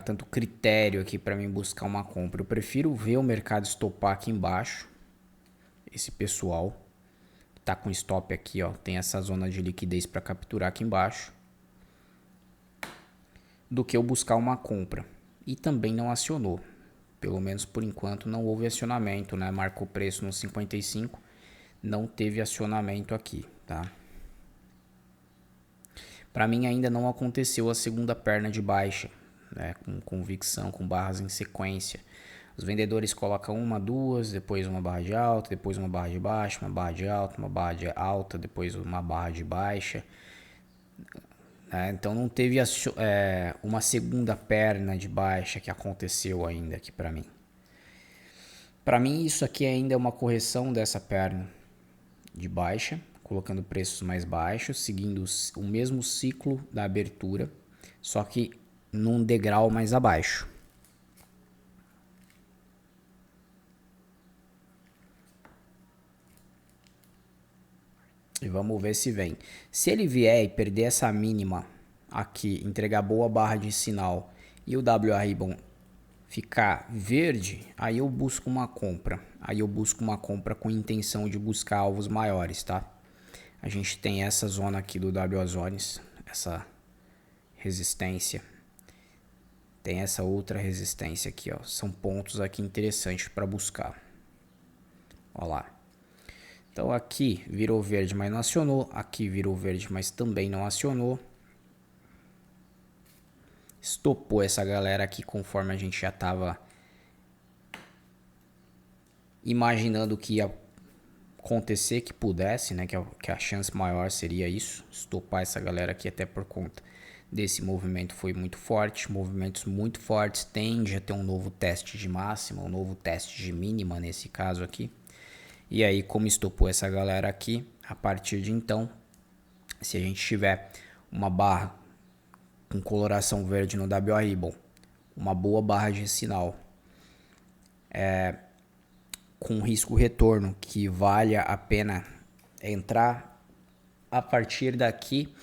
Speaker 1: tanto critério aqui para mim buscar uma compra. Eu prefiro ver o mercado estopar aqui embaixo. Esse pessoal tá com stop aqui, ó, tem essa zona de liquidez para capturar aqui embaixo, do que eu buscar uma compra. E também não acionou, pelo menos por enquanto não houve acionamento, né? Marcou preço no 55, não teve acionamento aqui, tá? Para mim ainda não aconteceu a segunda perna de baixa, né? Com convicção, com barras em sequência. Os vendedores colocam uma, duas, depois uma barra de alta, depois uma barra de baixa, uma barra de alta, uma barra de alta, depois uma barra de baixa. Então não teve uma segunda perna de baixa que aconteceu ainda aqui para mim. Para mim isso aqui ainda é uma correção dessa perna de baixa, colocando preços mais baixos, seguindo o mesmo ciclo da abertura, só que num degrau mais abaixo. E vamos ver se vem. Se ele vier e perder essa mínima aqui, entregar boa barra de sinal e o WA Ribbon ficar verde, aí eu busco uma compra. Aí eu busco uma compra com intenção de buscar alvos maiores, tá? A gente tem essa zona aqui do WA Zones, essa resistência. Tem essa outra resistência aqui, ó. São pontos aqui interessantes para buscar. Ó lá. Então aqui virou verde, mas não acionou. Aqui virou verde, mas também não acionou. Estopou essa galera aqui conforme a gente já estava imaginando que ia acontecer, que pudesse, né? Que a chance maior seria isso. Estopar essa galera aqui até por conta desse movimento foi muito forte. Movimentos muito fortes tende a ter um novo teste de máxima, um novo teste de mínima nesse caso aqui. E aí, como estopou essa galera aqui, a partir de então, se a gente tiver uma barra com coloração verde no WA Ribbon, uma boa barra de sinal, com risco retorno que valha a pena entrar, a partir daqui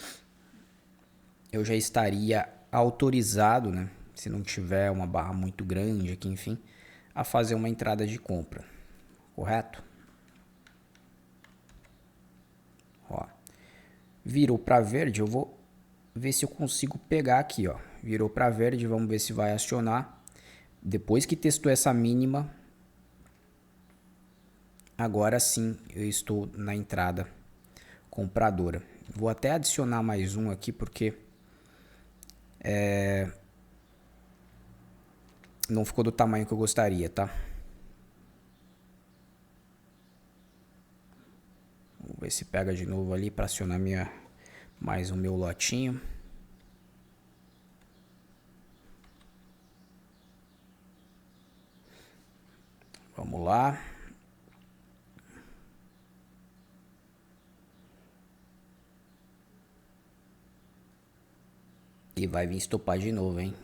Speaker 1: eu já estaria autorizado, né, se não tiver uma barra muito grande aqui, enfim, a fazer uma entrada de compra, correto? Ó, virou para verde, eu vou ver se eu consigo pegar aqui, ó. Virou para verde, vamos ver se vai acionar. Depois que testou essa mínima, agora sim eu estou na entrada compradora. Vou até adicionar mais um aqui porque não ficou do tamanho que eu gostaria, tá? ver se pega de novo ali para acionar mais o meu lotinho. Vamos lá. E vai vir estopar de novo, hein?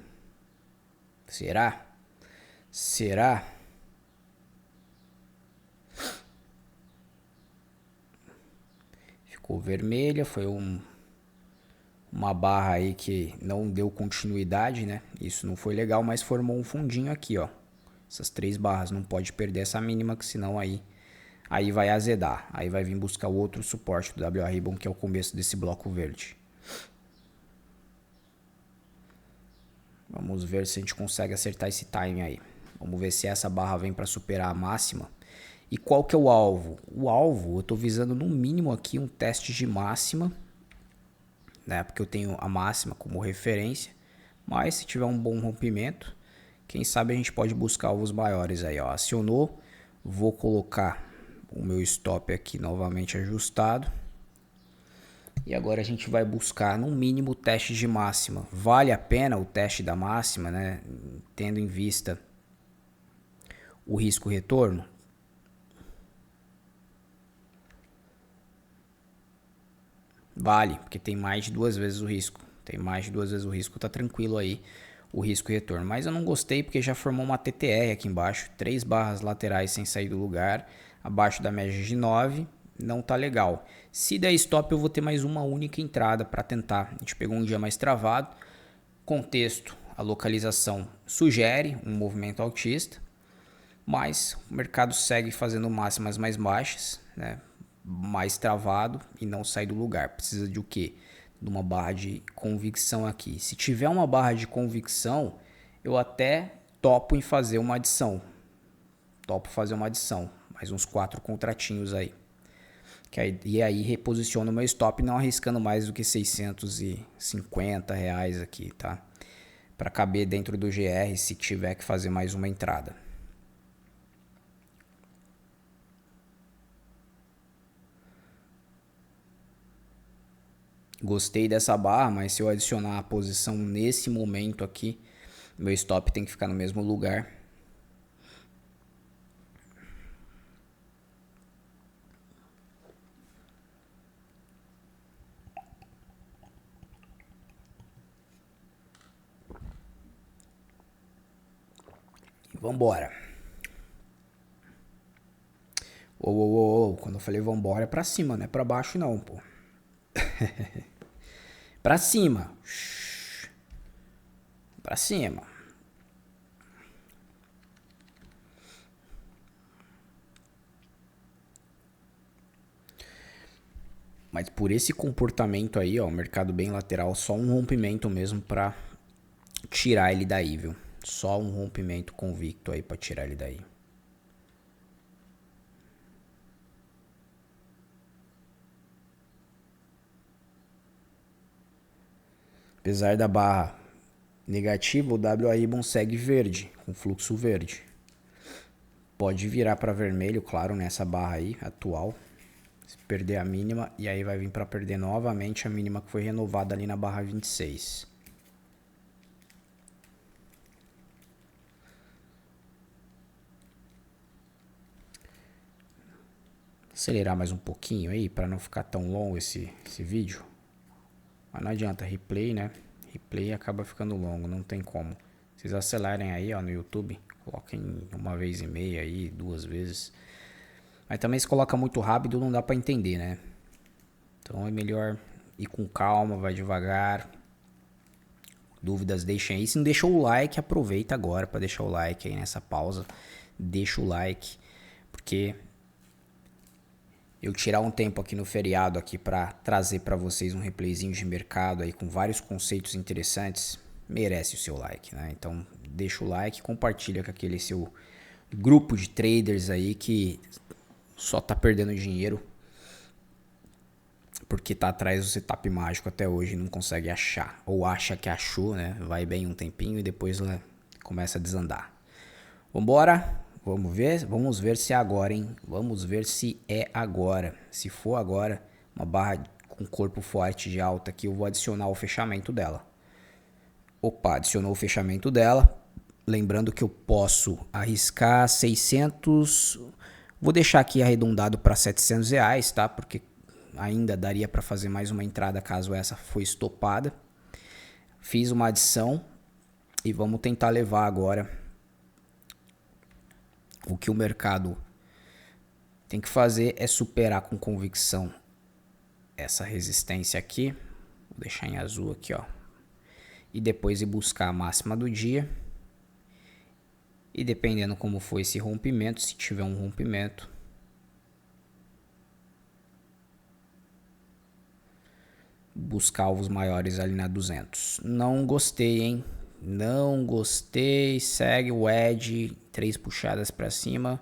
Speaker 1: Será? Será? Ficou vermelha, foi uma barra aí que não deu continuidade, né? Isso não foi legal, mas formou um fundinho aqui, ó. Essas 3 barras, não pode perder essa mínima, que senão aí vai azedar. Aí vai vir buscar o outro suporte do WA Ribbon, que é o começo desse bloco verde. Vamos ver se a gente consegue acertar esse time aí. Vamos ver se essa barra vem para superar a máxima. E qual que é o alvo? O alvo, eu estou visando no mínimo aqui um teste de máxima, né? Porque eu tenho a máxima como referência. Mas se tiver um bom rompimento, quem sabe a gente pode buscar alvos maiores aí, ó. Acionou, vou colocar o meu stop aqui novamente ajustado. E agora a gente vai buscar no mínimo o teste de máxima. Vale a pena o teste da máxima, né? Tendo em vista o risco retorno? Vale, porque tem mais de 2 vezes o risco. Tem mais de 2 vezes o risco, tá tranquilo aí o risco retorno. Mas eu não gostei porque já formou uma TTR aqui embaixo. 3 barras laterais sem sair do lugar, abaixo da média de 9. Não tá legal. Se der stop, eu vou ter mais uma única entrada para tentar. A gente pegou um dia mais travado. Contexto, a localização sugere um movimento altista, mas o mercado segue fazendo máximas mais baixas, né? Mais travado e não sai do lugar. Precisa de o quê? De uma barra de convicção aqui. Se tiver uma barra de convicção, eu até topo em fazer uma adição. Topo fazer uma adição. Mais uns 4 contratinhos aí. E aí reposiciono o meu stop, não arriscando mais do que R$650 aqui, tá? Para caber dentro do GR se tiver que fazer mais uma entrada. Gostei dessa barra, mas se eu adicionar a posição nesse momento aqui, meu stop tem que ficar no mesmo lugar. Vambora. Quando eu falei vambora é pra cima, não é pra baixo não, pô. Pra cima. Pra cima. Mas por esse comportamento aí, ó, o mercado bem lateral, só um rompimento mesmo pra tirar ele daí, viu? Só um rompimento convicto aí pra tirar ele daí. Apesar da barra negativa, o WA Ribbon segue verde, com fluxo verde. Pode virar para vermelho, claro, nessa barra aí, atual. Se perder a mínima, e aí vai vir para perder novamente a mínima que foi renovada ali na barra 26. Acelerar mais um pouquinho aí, para não ficar tão longo esse vídeo. Mas não adianta, replay, né? Replay acaba ficando longo, não tem como. Vocês acelerem aí, ó, no YouTube. Coloquem 1,5 aí, 2 vezes. Mas também se coloca muito rápido, não dá pra entender, né? Então é melhor ir com calma, vai devagar. Dúvidas deixem aí. Se não deixou o like, aproveita agora pra deixar o like aí nessa pausa. Deixa o like, porque eu tirar um tempo aqui no feriado aqui para trazer para vocês um replayzinho de mercado aí com vários conceitos interessantes, merece o seu like, né? Então deixa o like, compartilha com aquele seu grupo de traders aí que só tá perdendo dinheiro porque tá atrás do setup mágico até hoje e não consegue achar, ou acha que achou, né? Vai bem um tempinho e depois começa a desandar. Vambora, Vamos ver se é agora, hein? Vamos ver se é agora. Se for agora, uma barra com corpo forte de alta aqui, eu vou adicionar o fechamento dela. Opa, adicionou o fechamento dela. Lembrando que eu posso arriscar 600. Vou deixar aqui arredondado para R$700, tá? Porque ainda daria para fazer mais uma entrada caso essa foi estopada. Fiz uma adição e vamos tentar levar agora o que o mercado tem que fazer é superar com convicção essa resistência aqui. Vou deixar em azul aqui, ó. E depois ir buscar a máxima do dia. E dependendo como for esse rompimento, se tiver um rompimento, buscar alvos maiores ali na 200. Não gostei, hein? Não gostei. Segue o edge, 3 puxadas para cima.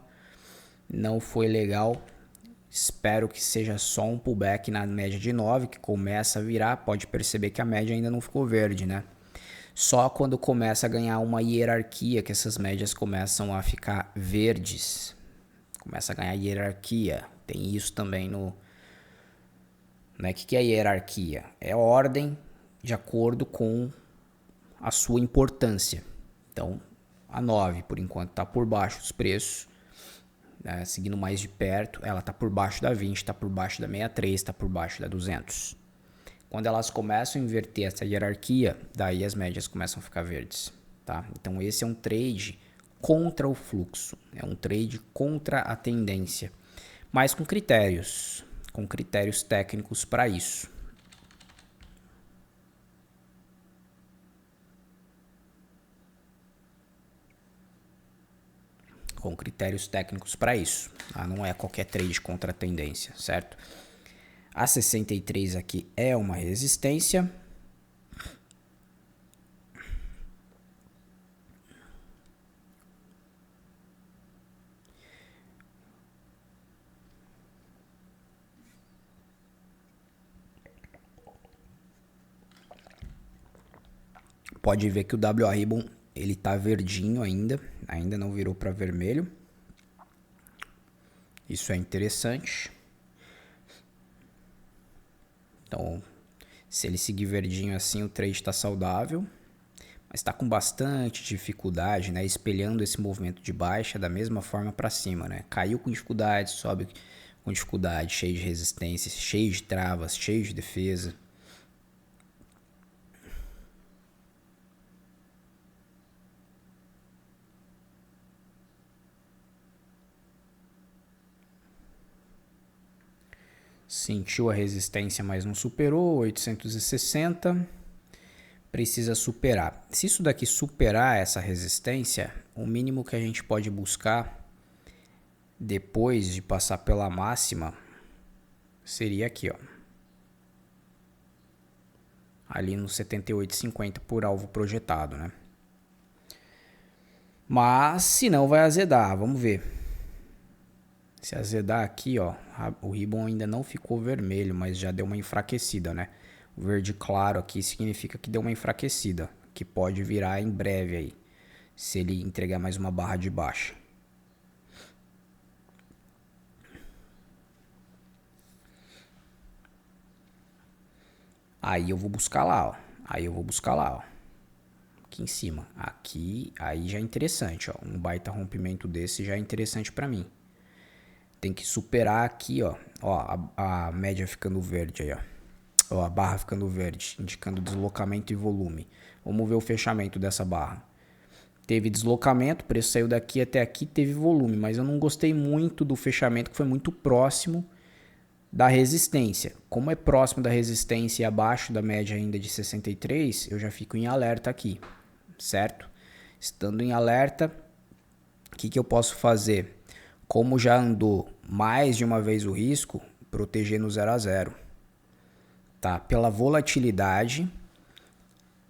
Speaker 1: Não foi legal. Espero que seja só um pullback na média de 9, que começa a virar. Pode perceber que a média ainda não ficou verde, né? Só quando começa a ganhar uma hierarquia que essas médias começam a ficar verdes. Começa a ganhar hierarquia. Tem isso também no... Né? O que é hierarquia? É ordem de acordo com a sua importância. Então, a 9, por enquanto, está por baixo dos preços. Né? Seguindo mais de perto, ela está por baixo da 20, está por baixo da 63, está por baixo da 200. Quando elas começam a inverter essa hierarquia, daí as médias começam a ficar verdes. Tá? Então, esse é um trade contra o fluxo. É um trade contra a tendência. Mas com critérios técnicos para isso. Com critérios técnicos para isso. Tá? Não é qualquer trade contra a tendência, certo? A 63 aqui é uma resistência. Pode ver que o WA Ribbon ele tá verdinho ainda não virou para vermelho. Isso é interessante. Então, se ele seguir verdinho assim, o trade está saudável. Mas está com bastante dificuldade, né? Espelhando esse movimento de baixa da mesma forma para cima, né? Caiu com dificuldade, sobe com dificuldade, cheio de resistência, cheio de travas, cheio de defesa. Sentiu a resistência, mas não superou, 860. Precisa superar. Se isso daqui superar essa resistência, o mínimo que a gente pode buscar depois de passar pela máxima seria aqui, ó. Ali no 78,50 por alvo projetado, né? Mas se não vai azedar, vamos ver. Se azedar aqui, ó, o ribbon ainda não ficou vermelho, mas já deu uma enfraquecida, né? O verde claro aqui significa que deu uma enfraquecida, que pode virar em breve aí, se ele entregar mais uma barra de baixa. Aí eu vou buscar lá, ó. Aqui em cima. Aqui, aí já é interessante, ó. Um baita rompimento desse já é interessante para mim. Tem que superar aqui, ó. Ó, a média ficando verde aí, ó. Ó, a barra ficando verde, indicando deslocamento e volume. Vamos ver o fechamento dessa barra. Teve deslocamento, o preço saiu daqui até aqui, teve volume, mas eu não gostei muito do fechamento, que foi muito próximo da resistência. Como é próximo da resistência e abaixo da média ainda de 63, eu já fico em alerta aqui, certo? Estando em alerta, o que eu posso fazer? Como já andou mais de uma vez o risco, proteger no 0 a 0. Tá? Pela volatilidade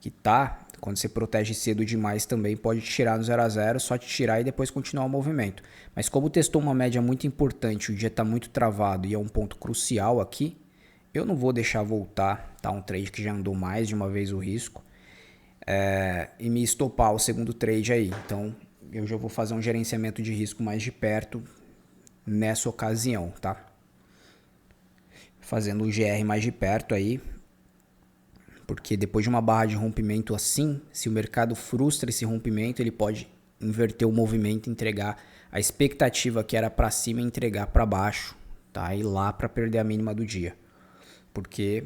Speaker 1: que tá, quando você protege cedo demais também pode tirar no 0 a 0, só te tirar e depois continuar o movimento. Mas como testou uma média muito importante, o dia está muito travado e é um ponto crucial aqui, eu não vou deixar voltar, tá? Um trade que já andou mais de uma vez o risco, e me estopar o segundo trade aí. Então eu já vou fazer um gerenciamento de risco mais de perto nessa ocasião, tá? Fazendo o GR mais de perto aí, porque depois de uma barra de rompimento assim, se o mercado frustra esse rompimento, ele pode inverter o movimento, entregar a expectativa que era para cima e entregar para baixo, tá? E lá para perder a mínima do dia, porque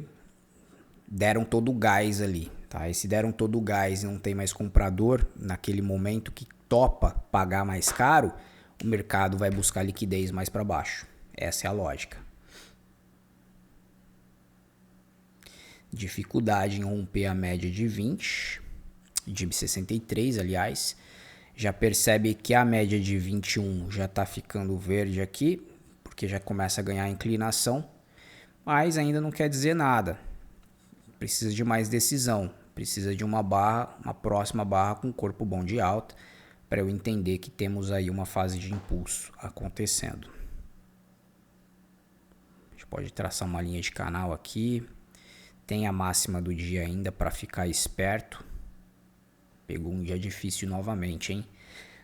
Speaker 1: deram todo o gás ali, tá? E se deram todo o gás e não tem mais comprador naquele momento que topa pagar mais caro, o mercado vai buscar liquidez mais para baixo. Essa é a lógica. Dificuldade em romper a média de 20, de 63, aliás. Já percebe que a média de 21 já está ficando verde aqui, porque já começa a ganhar inclinação, mas ainda não quer dizer nada. Precisa de mais decisão, precisa de uma barra, uma próxima barra com corpo bom de alta, para eu entender que temos aí uma fase de impulso acontecendo. A gente pode traçar uma linha de canal aqui. Tem a máxima do dia ainda para ficar esperto. Pegou um dia difícil novamente, hein?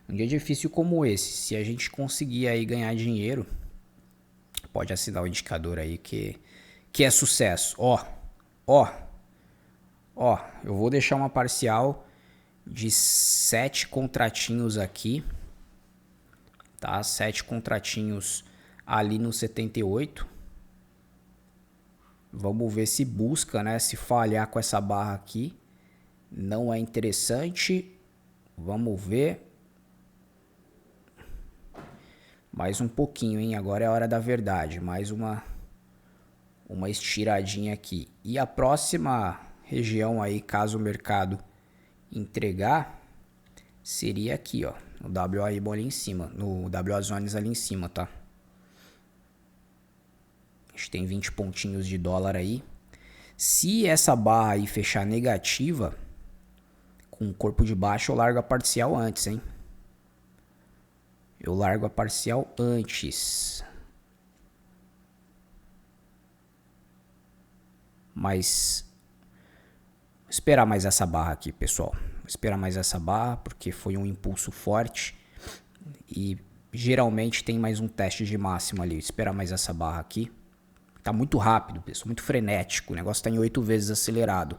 Speaker 1: Um dia difícil como esse, se a gente conseguir aí ganhar dinheiro, pode assinar o indicador aí que é sucesso. Ó, eu vou deixar uma parcial de 7 contratinhos aqui, tá? 7 contratinhos ali no 78. Vamos ver se busca, né? Se falhar com essa barra aqui, não é interessante. Vamos ver. Mais um pouquinho, hein? Agora é a hora da verdade. Mais uma estiradinha aqui. E a próxima região aí, caso o mercado entregar, seria aqui, ó. No WA ali em cima. No WA Zones ali em cima, tá? A gente tem 20 pontinhos de dólar aí. Se essa barra aí fechar negativa, com o corpo de baixo, eu largo a parcial antes, hein? Eu largo a parcial antes. Mas vou esperar mais essa barra aqui, pessoal. Vou esperar mais essa barra, porque foi um impulso forte. E geralmente tem mais um teste de máxima ali. Vou esperar mais essa barra aqui. Tá muito rápido, pessoal, muito frenético. O negócio tá em 8 vezes acelerado.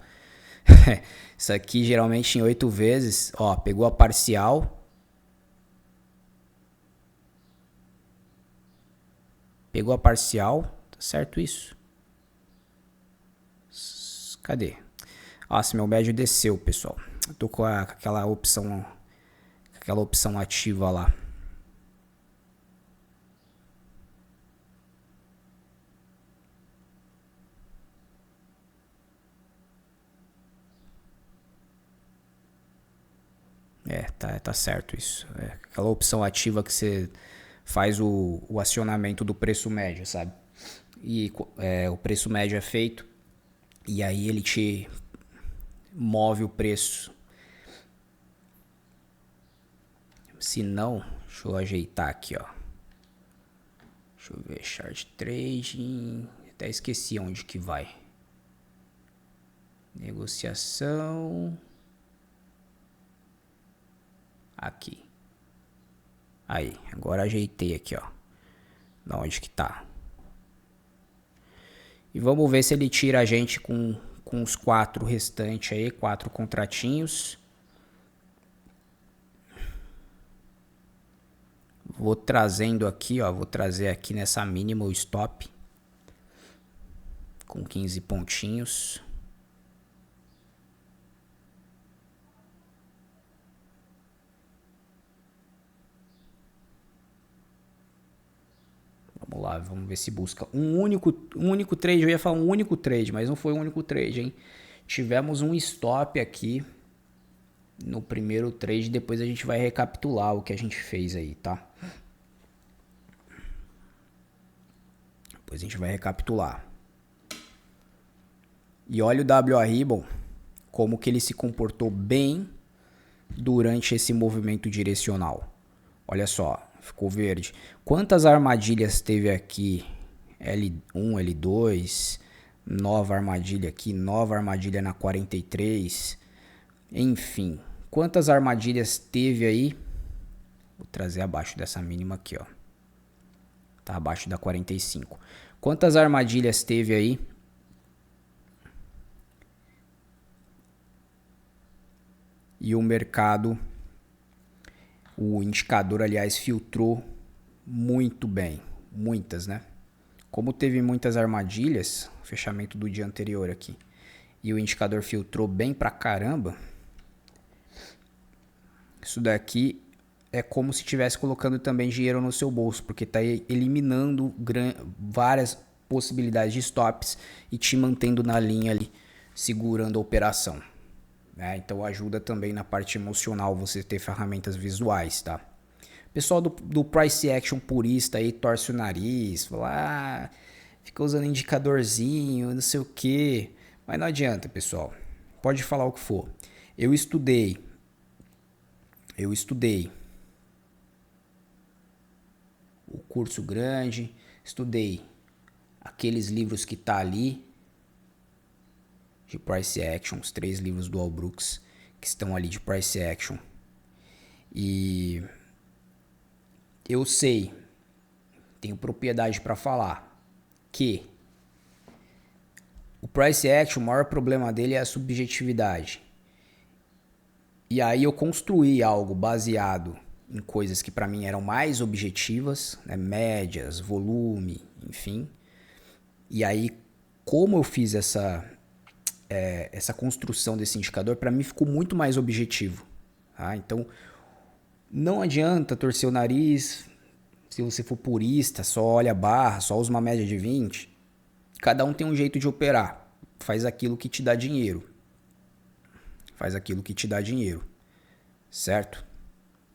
Speaker 1: Isso aqui geralmente em 8 vezes, ó, pegou a parcial. Pegou a parcial, tá certo isso? Cadê? Nossa, meu médio desceu, pessoal. Eu tô com aquela opção ativa lá. Tá certo isso. É aquela opção ativa que você faz o acionamento do preço médio, sabe? E o preço médio é feito e aí ele te move o preço. Se não, deixa eu ajeitar aqui, ó. Deixa eu ver, chart trading. Até esqueci onde que vai. Negociação. Aqui. Aí, agora ajeitei aqui, ó. Da onde que tá. E vamos ver se ele tira a gente com os 4 restantes aí, 4 contratinhos. Vou trazendo aqui, ó. Vou trazer aqui nessa mínima o stop. Com 15 pontinhos. Vamos lá, vamos ver se busca um único trade. Eu ia falar um único trade, mas não foi um único trade, hein? Tivemos um stop aqui no primeiro trade. Depois a gente vai recapitular o que a gente fez aí, tá? Depois a gente vai recapitular. E olha o WA Ribbon, como que ele se comportou bem durante esse movimento direcional. Olha só. Ficou verde. Quantas armadilhas teve aqui? L1, L2. Nova armadilha aqui. Nova armadilha na 43. Enfim. Quantas armadilhas teve aí Vou trazer abaixo dessa mínima aqui, ó. Tá abaixo da 45. Quantas armadilhas teve aí? E o mercado, o indicador, aliás, filtrou muito bem. Muitas, né? Como teve muitas armadilhas, fechamento do dia anterior aqui, e o indicador filtrou bem pra caramba, isso daqui é como se estivesse colocando também dinheiro no seu bolso, porque está eliminando várias possibilidades de stops e te mantendo na linha ali, segurando a operação. Né? Então ajuda também na parte emocional você ter ferramentas visuais, tá? Pessoal do price action purista aí torce o nariz, fala, fica usando indicadorzinho, não sei o que, mas não adianta, pessoal. Pode falar o que for. Eu estudei o curso grande, estudei aqueles livros que tá ali de price action, os 3 livros do Al Brooks que estão ali de price action. E eu sei, tenho propriedade para falar que o price action, o maior problema dele é a subjetividade. E aí eu construí algo baseado em coisas que para mim eram mais objetivas, né? Médias, volume, enfim. E aí, como eu fiz essa construção desse indicador, para mim ficou muito mais objetivo. Tá? Então, não adianta torcer o nariz se você for purista, só olha a barra, só usa uma média de 20. Cada um tem um jeito de operar. Faz aquilo que te dá dinheiro. Certo?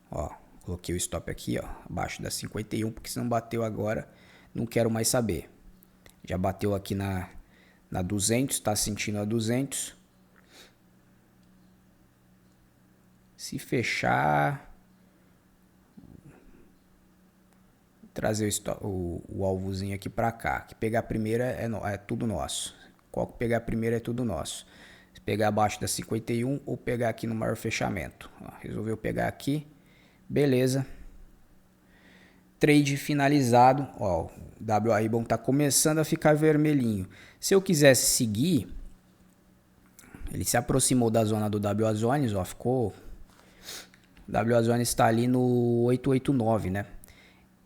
Speaker 1: Ó, coloquei o stop aqui, ó, abaixo da 51, porque se não bateu agora, não quero mais saber. Já bateu aqui na 200, tá sentindo a 200. Se fechar, trazer o alvozinho aqui para cá. Que pegar a primeira é tudo nosso. Qual que pegar a primeira é tudo nosso. Se pegar abaixo da 51 ou pegar aqui no maior fechamento. Ó, resolveu pegar aqui. Beleza. Trade finalizado. Ó, o WA Ribbon tá começando a ficar vermelhinho. Se eu quisesse seguir, ele se aproximou da zona do WA Zones, ó, ficou... O WA Zones está ali no 889, né?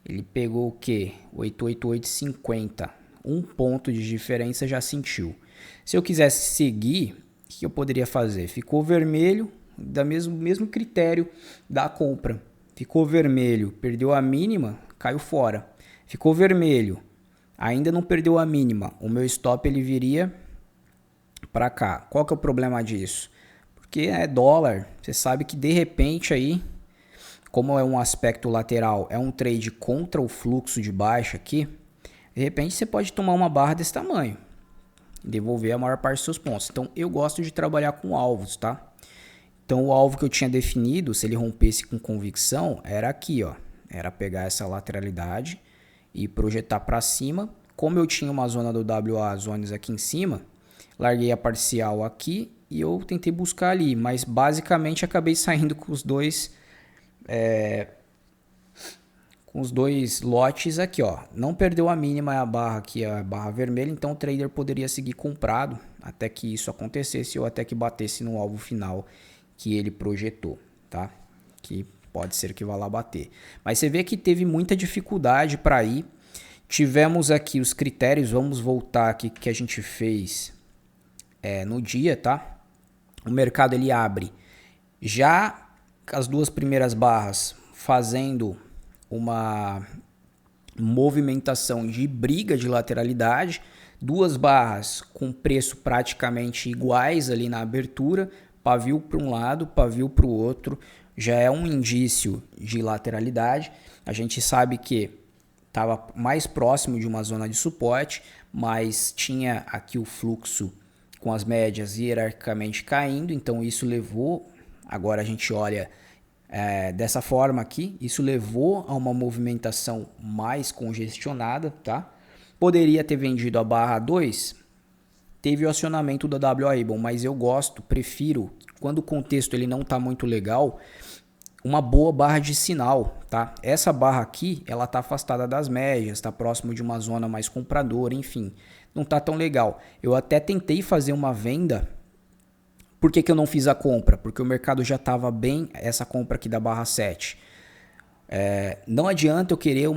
Speaker 1: Ele pegou o quê? 888,50. Um ponto de diferença já sentiu. Se eu quisesse seguir, o que eu poderia fazer? Ficou vermelho, da mesmo critério da compra. Ficou vermelho, perdeu a mínima, caiu fora. Ficou vermelho, ainda não perdeu a mínima. O meu stop ele viria para cá. Qual que é o problema disso? Porque é dólar, você sabe que de repente aí, como é um aspecto lateral, é um trade contra o fluxo de baixa aqui, de repente você pode tomar uma barra desse tamanho, devolver a maior parte dos seus pontos. Então eu gosto de trabalhar com alvos, tá? Então o alvo que eu tinha definido, se ele rompesse com convicção, era aqui, ó. Era pegar essa lateralidade e projetar para cima. Como eu tinha uma zona do WA Zones aqui em cima, larguei a parcial aqui e eu tentei buscar ali, mas basicamente acabei saindo com os dois lotes aqui, ó. Não perdeu a mínima, a barra aqui, a barra vermelha, então o trader poderia seguir comprado até que isso acontecesse ou até que batesse no alvo final que ele projetou, tá? Que pode ser que vá lá bater. Mas você vê que teve muita dificuldade para ir. Tivemos aqui os critérios, vamos voltar aqui que a gente fez no dia, tá? O mercado ele abre já as duas primeiras barras fazendo uma movimentação de briga de lateralidade, duas barras com preço praticamente iguais ali na abertura, pavio para um lado, pavio para o outro, já é um indício de lateralidade. A gente sabe que estava mais próximo de uma zona de suporte, mas tinha aqui o fluxo com as médias hierarquicamente caindo, então isso levou, agora a gente olha dessa forma aqui, isso levou a uma movimentação mais congestionada, tá? Poderia ter vendido a barra 2, teve o acionamento da WA Ribbon, mas eu prefiro, quando o contexto ele não está muito legal, uma boa barra de sinal, tá? Essa barra aqui, ela tá afastada das médias, tá próximo de uma zona mais compradora, enfim, não tá tão legal. Eu até tentei fazer uma venda. Por que eu não fiz a compra? Porque o mercado já estava bem, essa compra aqui da barra 7. Não adianta eu querer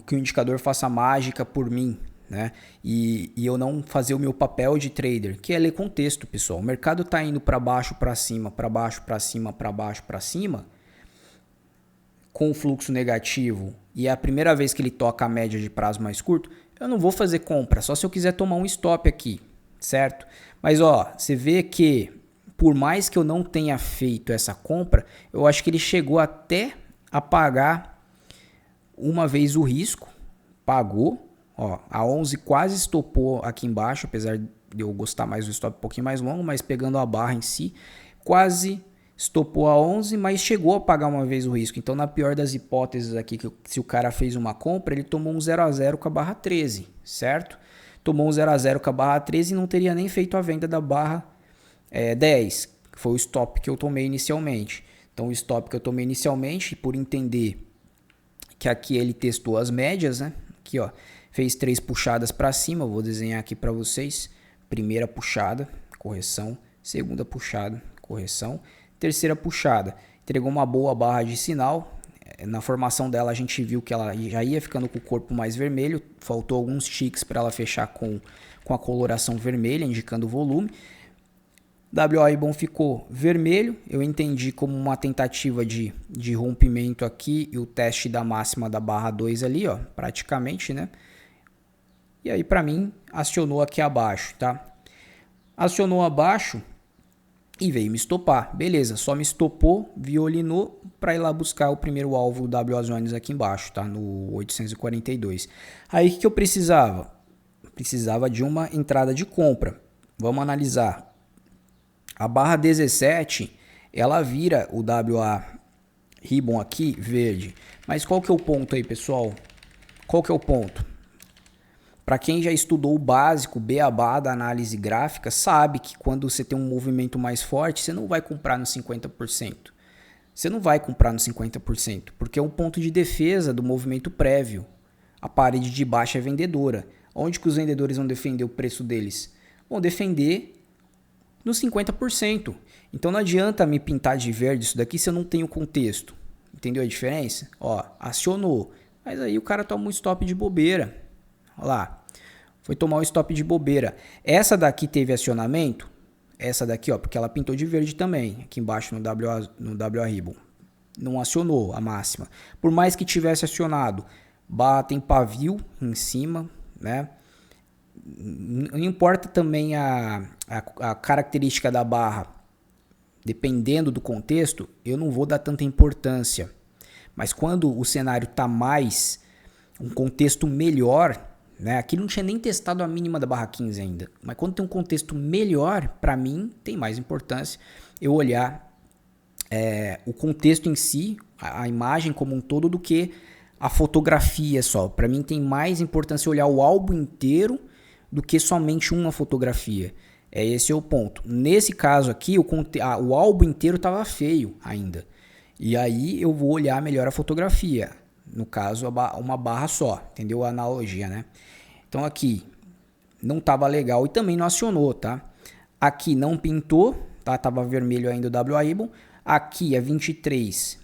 Speaker 1: que o indicador faça mágica por mim, né? E eu não fazer o meu papel de trader, que é ler contexto, pessoal. O mercado está indo para baixo, para cima, para baixo, para cima, para baixo, para cima, com fluxo negativo, e é a primeira vez que ele toca a média de prazo mais curto, eu não vou fazer compra, só se eu quiser tomar um stop aqui, certo? Mas ó, você vê que por mais que eu não tenha feito essa compra, eu acho que ele chegou até a pagar uma vez o risco, pagou, ó, a 11 quase estopou aqui embaixo, apesar de eu gostar mais do stop um pouquinho mais longo, mas pegando a barra em si, quase estopou a 11, mas chegou a pagar uma vez o risco. Então, na pior das hipóteses aqui, que se o cara fez uma compra, ele tomou um 0 a 0 com a barra 13, certo? Tomou um 0 a 0 com a barra 13 e não teria nem feito a venda da barra 10, que foi o stop que eu tomei inicialmente. Então, o stop que eu tomei inicialmente, por entender que aqui ele testou as médias, né? Aqui, ó, fez 3 puxadas para cima, eu vou desenhar aqui para vocês. Primeira puxada, correção. Segunda puxada, correção. Terceira puxada, entregou uma boa barra de sinal. Na formação dela a gente viu que ela já ia ficando com o corpo mais vermelho. Faltou alguns ticks para ela fechar com a coloração vermelha, indicando o volume. WA ficou vermelho, eu entendi como uma tentativa de rompimento aqui e o teste da máxima da barra 2 ali, ó, praticamente, né? E aí para mim acionou aqui abaixo, tá? Acionou abaixo e veio me estopar, beleza, só me estopou, violinou para ir lá buscar o primeiro alvo WA Zones aqui embaixo, tá? No 842. Aí o que eu precisava? Precisava de uma entrada de compra. Vamos analisar. A barra 17, ela vira o WA Ribbon aqui verde. Mas qual que é o ponto aí, pessoal? Qual que é o ponto? Para quem já estudou o básico, beabá da análise gráfica, sabe que quando você tem um movimento mais forte, você não vai comprar no 50%. Você não vai comprar no 50%, porque é um ponto de defesa do movimento prévio. A parede de baixo é vendedora. Onde que os vendedores vão defender o preço deles? Vão defender no 50%. Então não adianta me pintar de verde isso daqui se eu não tenho contexto. Entendeu a diferença? Ó, acionou. Mas aí o cara toma um stop de bobeira. Olha lá. Foi tomar um stop de bobeira. Essa daqui teve acionamento. Essa daqui, ó, porque ela pintou de verde também. Aqui embaixo no WA Ribbon. Não acionou a máxima. Por mais que tivesse acionado, tem pavio em cima, né? Não importa também a característica da barra, dependendo do contexto, eu não vou dar tanta importância. Mas quando o cenário está mais, um contexto melhor, né? Aqui não tinha nem testado a mínima da barra 15 ainda, mas quando tem um contexto melhor, para mim tem mais importância eu olhar o contexto em si, a imagem como um todo, do que a fotografia só. Para mim tem mais importância olhar o álbum inteiro do que somente uma fotografia. Esse é o ponto. Nesse caso aqui, o álbum inteiro estava feio ainda. E aí eu vou olhar melhor a fotografia. No caso, uma barra só. Entendeu a analogia, né? Então aqui não estava legal e também não acionou, tá? Aqui não pintou, tá? Tava vermelho ainda o WA Ribbon. Aqui a 23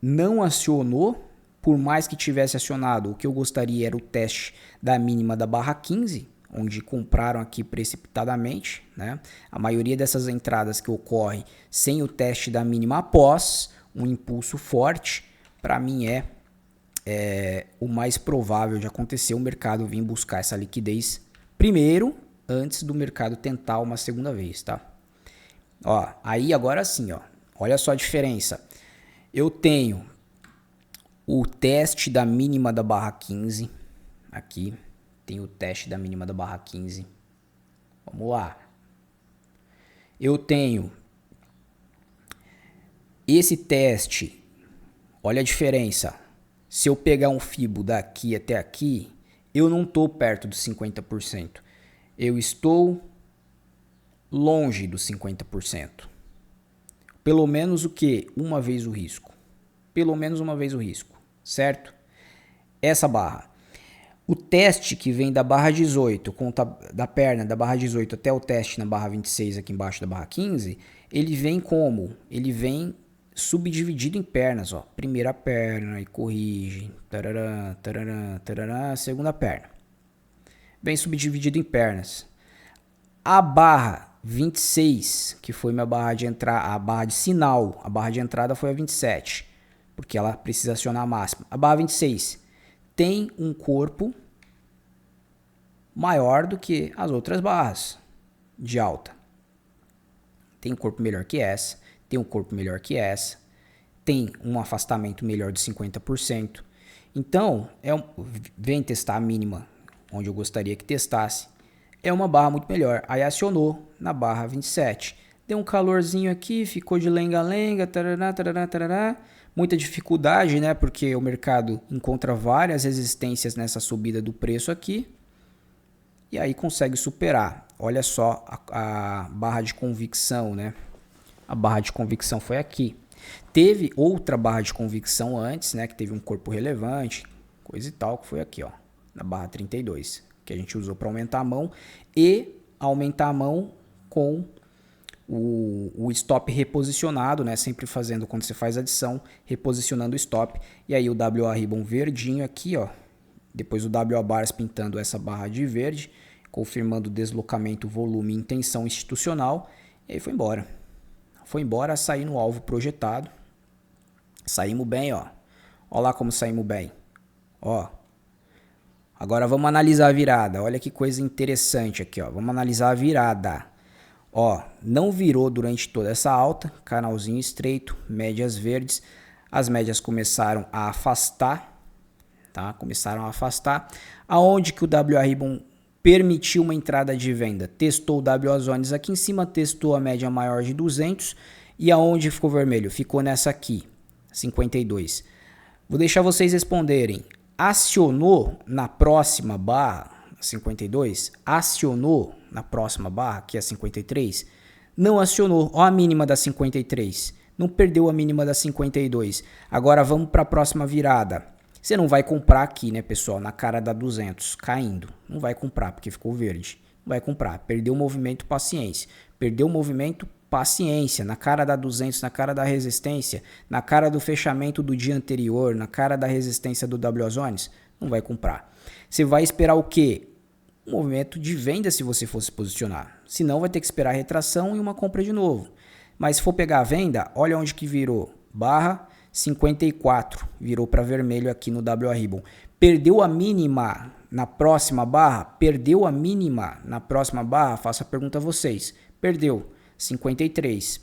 Speaker 1: não acionou. Por mais que tivesse acionado, o que eu gostaria era o teste da mínima da barra 15, onde compraram aqui precipitadamente, né? A maioria dessas entradas que ocorrem sem o teste da mínima após um impulso forte, para mim é o mais provável de acontecer, o mercado vir buscar essa liquidez primeiro, antes do mercado tentar uma segunda vez, tá? Ó, aí agora sim, ó, olha só a diferença. Eu tenho o teste da mínima da barra 15, aqui, tem o teste da mínima da barra 15. Vamos lá. Eu tenho esse teste. Olha a diferença. Se eu pegar um fibo daqui até aqui, eu não estou perto dos 50%. Eu estou longe dos 50%. Pelo menos o que? Uma vez o risco. Pelo menos uma vez o risco, certo? Essa barra. O teste que vem da barra 18, da perna da barra 18 até o teste na barra 26 aqui embaixo da barra 15, ele vem como? Ele vem subdividido em pernas, ó. Primeira perna e corrige, tarará, tarará, tarará, segunda perna. Vem subdividido em pernas. A barra 26, que foi minha barra de entrada, a barra de sinal, a barra de entrada foi a 27, porque ela precisa acionar a máxima. A barra 26 tem um corpo maior do que as outras barras de alta. Tem um corpo melhor que essa, tem um corpo melhor que essa, tem um afastamento melhor de 50%. Então, vem testar a mínima onde eu gostaria que testasse. É uma barra muito melhor. Aí acionou na barra 27. Deu um calorzinho aqui, ficou de lenga-lenga, tarará, tarará, tarará. Muita dificuldade, né? Porque o mercado encontra várias resistências nessa subida do preço aqui. E aí consegue superar. Olha só a barra de convicção, né? A barra de convicção foi aqui. Teve outra barra de convicção antes, né? Que teve um corpo relevante, coisa e tal, que foi aqui, ó. Na barra 32. Que a gente usou para aumentar a mão. E aumentar a mão com o stop reposicionado, né? Sempre fazendo, quando você faz adição, reposicionando o stop. E aí o WA Ribbon verdinho aqui, ó. Depois o WA Bars pintando essa barra de verde, confirmando deslocamento, volume e intenção institucional. E aí foi embora. Foi embora, sair no alvo projetado. Saímos bem, ó. Ó lá como saímos bem. Ó. Agora vamos analisar a virada. Olha que coisa interessante aqui, ó. Vamos analisar a virada. Ó, não virou durante toda essa alta, canalzinho estreito, médias verdes. As médias começaram a afastar, tá? Começaram a afastar. Aonde que o WA Ribbon permitiu uma entrada de venda? Testou o WA Zones aqui em cima, testou a média maior de 200. E aonde ficou vermelho? Ficou nessa aqui, 52. Vou deixar vocês responderem. Acionou na próxima barra, 52, acionou na próxima barra, que é 53, não acionou, ó a mínima da 53, não perdeu a mínima da 52. Agora vamos para a próxima virada. Você não vai comprar aqui, né, pessoal, na cara da 200, caindo, não vai comprar porque ficou verde, não vai comprar, perdeu o movimento, paciência, perdeu o movimento, paciência, na cara da 200, na cara da resistência, na cara do fechamento do dia anterior, na cara da resistência do WA Zones, não vai comprar. Você vai esperar o quê? Um movimento de venda se você fosse posicionar. Senão vai ter que esperar a retração e uma compra de novo. Mas se for pegar a venda, olha onde que virou. Barra 54, virou para vermelho aqui no WA Ribbon. Perdeu a mínima na próxima barra? Perdeu a mínima na próxima barra? Faço a pergunta a vocês. Perdeu. 53,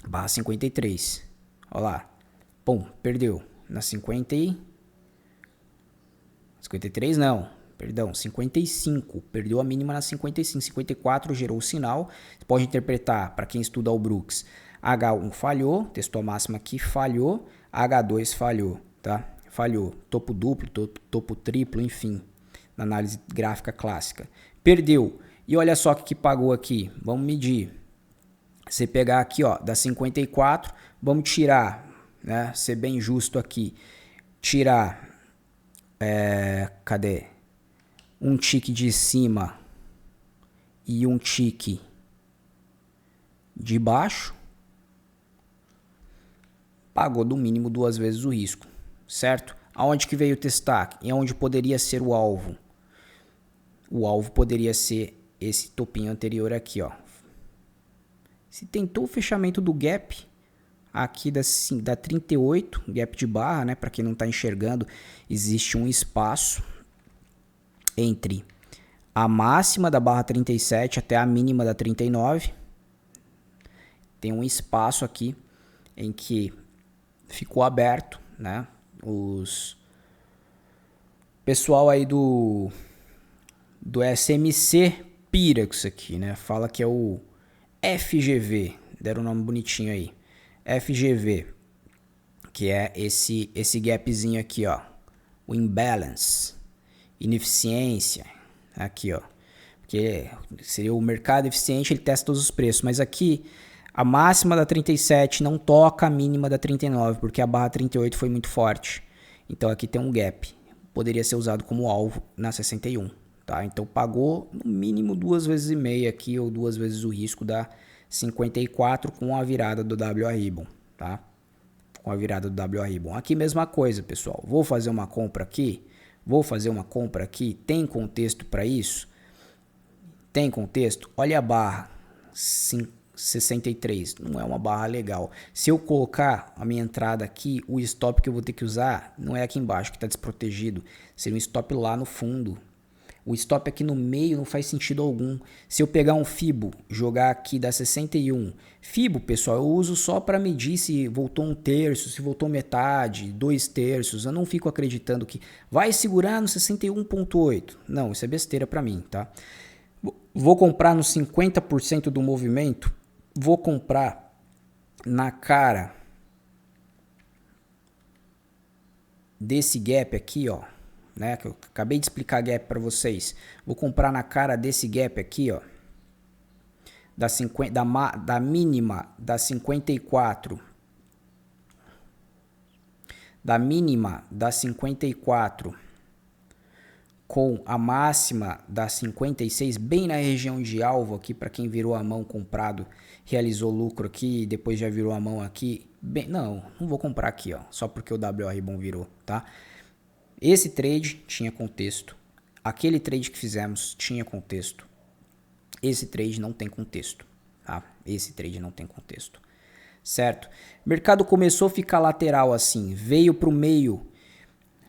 Speaker 1: barra 53, olha lá, pum, perdeu, na 53 não, perdão, 55, perdeu a mínima na 55, 54 gerou o sinal, você pode interpretar, para quem estuda o Brooks, H1 falhou, testou a máxima aqui, falhou, H2 falhou, tá, falhou, topo duplo, topo triplo, enfim, na análise gráfica clássica, perdeu, e olha só o que pagou aqui, vamos medir. Você pegar aqui, ó, da 54, vamos tirar, né, ser bem justo aqui, tirar, cadê? Um tique de cima e um tique de baixo, pagou no mínimo 2 vezes o risco, certo? Aonde que veio testar? E aonde poderia ser o alvo? O alvo poderia ser esse topinho anterior aqui, ó. Se tentou o fechamento do gap aqui da 38, gap de barra, né? Para quem não está enxergando, existe um espaço entre a máxima da barra 37 até a mínima da 39. Tem um espaço aqui em que ficou aberto, né? Os pessoal aí do SMC pira com isso aqui, né? Fala que é o FGV, deram um nome bonitinho aí, FGV, que é esse gapzinho aqui, ó, o imbalance, ineficiência, aqui, ó, porque seria o mercado eficiente, ele testa todos os preços, mas aqui A máxima da 37 não toca a mínima da 39, porque a barra 38 foi muito forte. Então aqui tem um gap. Poderia ser usado como alvo na 61. Tá? Então pagou no mínimo 2,5 vezes aqui, ou 2 vezes o risco da 54 com a virada do WA Ribbon. Tá? Com a virada do WA Ribbon. Aqui mesma coisa, pessoal. Vou fazer uma compra aqui. Tem contexto para isso? Tem contexto? Olha a barra 63. Não é uma barra legal. Se eu colocar a minha entrada aqui, o stop que eu vou ter que usar não é aqui embaixo que está desprotegido. Seria um stop lá no fundo. O stop aqui no meio não faz sentido algum. Se eu pegar um Fibo, jogar aqui da 61. Fibo, pessoal, eu uso só para medir se voltou 1/3, se voltou metade, 2/3. Eu não fico acreditando que vai segurar no 61,8. Não, isso é besteira para mim, tá? Vou comprar no 50% do movimento. Vou comprar na cara desse gap aqui, ó. Né, que eu acabei de explicar gap para vocês. Vou comprar na cara desse gap aqui, ó, da mínima da 54, da mínima da 54 com a máxima da 56, bem na região de alvo aqui, para quem virou a mão comprado, realizou lucro aqui, depois já virou a mão aqui. Bem, não vou comprar aqui, ó, só porque o WA Ribbon virou, tá? Esse trade tinha contexto. Aquele trade que fizemos tinha contexto. Esse trade não tem contexto. Tá? Esse trade não tem contexto. Certo? O mercado começou a ficar lateral assim. Veio para o meio.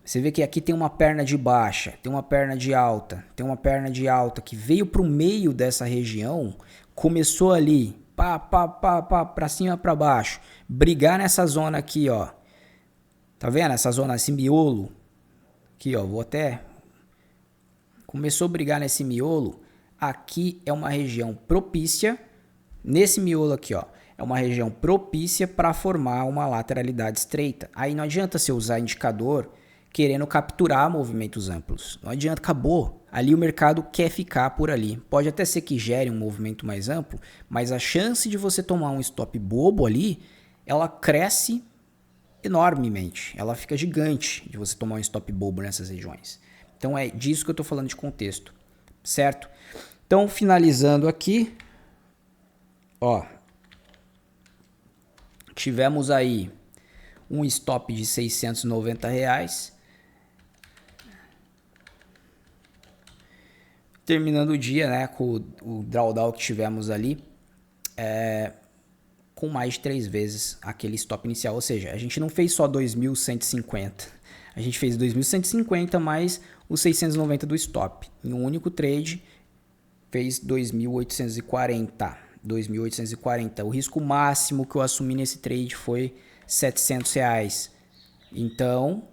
Speaker 1: Você vê que aqui tem uma perna de baixa. Tem uma perna de alta. Tem uma perna de alta que veio para o meio dessa região. Começou ali. Para cima, para baixo. Brigar nessa zona aqui, ó. Tá vendo? Essa zona, esse miolo. Aqui, ó, começou a brigar nesse miolo. Aqui é uma região propícia. Nesse miolo aqui, ó, é uma região propícia para formar uma lateralidade estreita. Aí não adianta você usar indicador querendo capturar movimentos amplos. Não adianta, acabou. Ali o mercado quer ficar por ali. Pode até ser que gere um movimento mais amplo, mas a chance de você tomar um stop bobo ali, ela cresce enormemente, ela fica gigante de você tomar um stop bobo nessas regiões. Então é disso que eu estou falando de contexto, certo? Então finalizando aqui, ó, tivemos aí um stop de R$690, terminando o dia, né, com o drawdown que tivemos ali, com mais de 3 vezes aquele stop inicial. Ou seja, a gente não fez só 2.150. A gente fez 2.150 mais os 690 do stop. Em um único trade, fez 2.840. 2.840. O risco máximo que eu assumi nesse trade foi R$700. Então,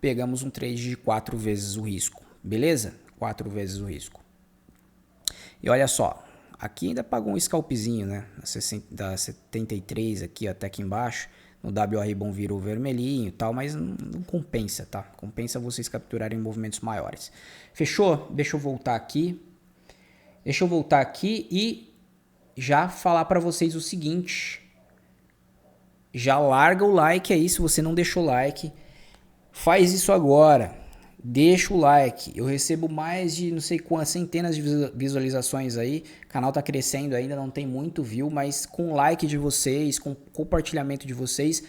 Speaker 1: pegamos um trade de 4 vezes o risco. Beleza? 4 vezes o risco. E olha só. Aqui ainda pagou um scalpzinho, né? Da 73 aqui até aqui embaixo. No WA Ribbon virou vermelhinho e tal, mas não compensa, tá? Compensa vocês capturarem movimentos maiores. Fechou? Deixa eu voltar aqui. E já falar para vocês o seguinte. Já larga o like aí se você não deixou o like. Faz isso agora. Deixa o like, eu recebo mais de não sei quantas centenas de visualizações aí, o canal tá crescendo ainda, não tem muito view, mas com o like de vocês, com o compartilhamento de vocês,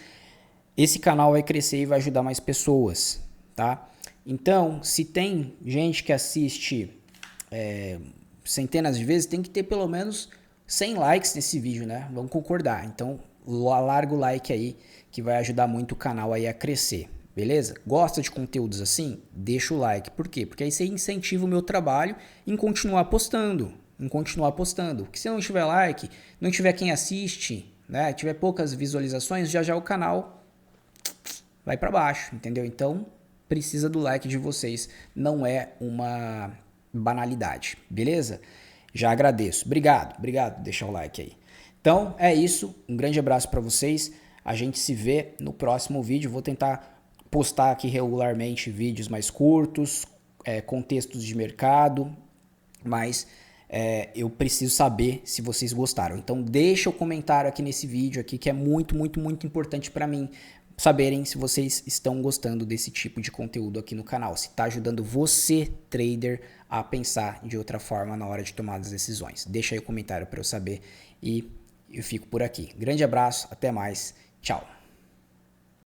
Speaker 1: esse canal vai crescer e vai ajudar mais pessoas, tá? Então, se tem gente que assiste centenas de vezes, tem que ter pelo menos 100 likes nesse vídeo, né? Vamos concordar, então larga o like aí, que vai ajudar muito o canal aí a crescer. Beleza? Gosta de conteúdos assim? Deixa o like. Por quê? Porque aí você incentiva o meu trabalho em continuar postando. Porque se não tiver like, não tiver quem assiste, né? Tiver poucas visualizações, já o canal vai para baixo, entendeu? Então, precisa do like de vocês. Não é uma banalidade, beleza? Já agradeço. Obrigado por deixar o like aí. Então, é isso. Um grande abraço para vocês. A gente se vê no próximo vídeo. Vou tentar postar aqui regularmente vídeos mais curtos, contextos de mercado, mas eu preciso saber se vocês gostaram. Então deixa o comentário aqui nesse vídeo aqui, que é muito, muito, muito importante para mim saberem se vocês estão gostando desse tipo de conteúdo aqui no canal, se está ajudando você, trader, a pensar de outra forma na hora de tomar as decisões. Deixa aí o comentário para eu saber e eu fico por aqui. Grande abraço, até mais, tchau!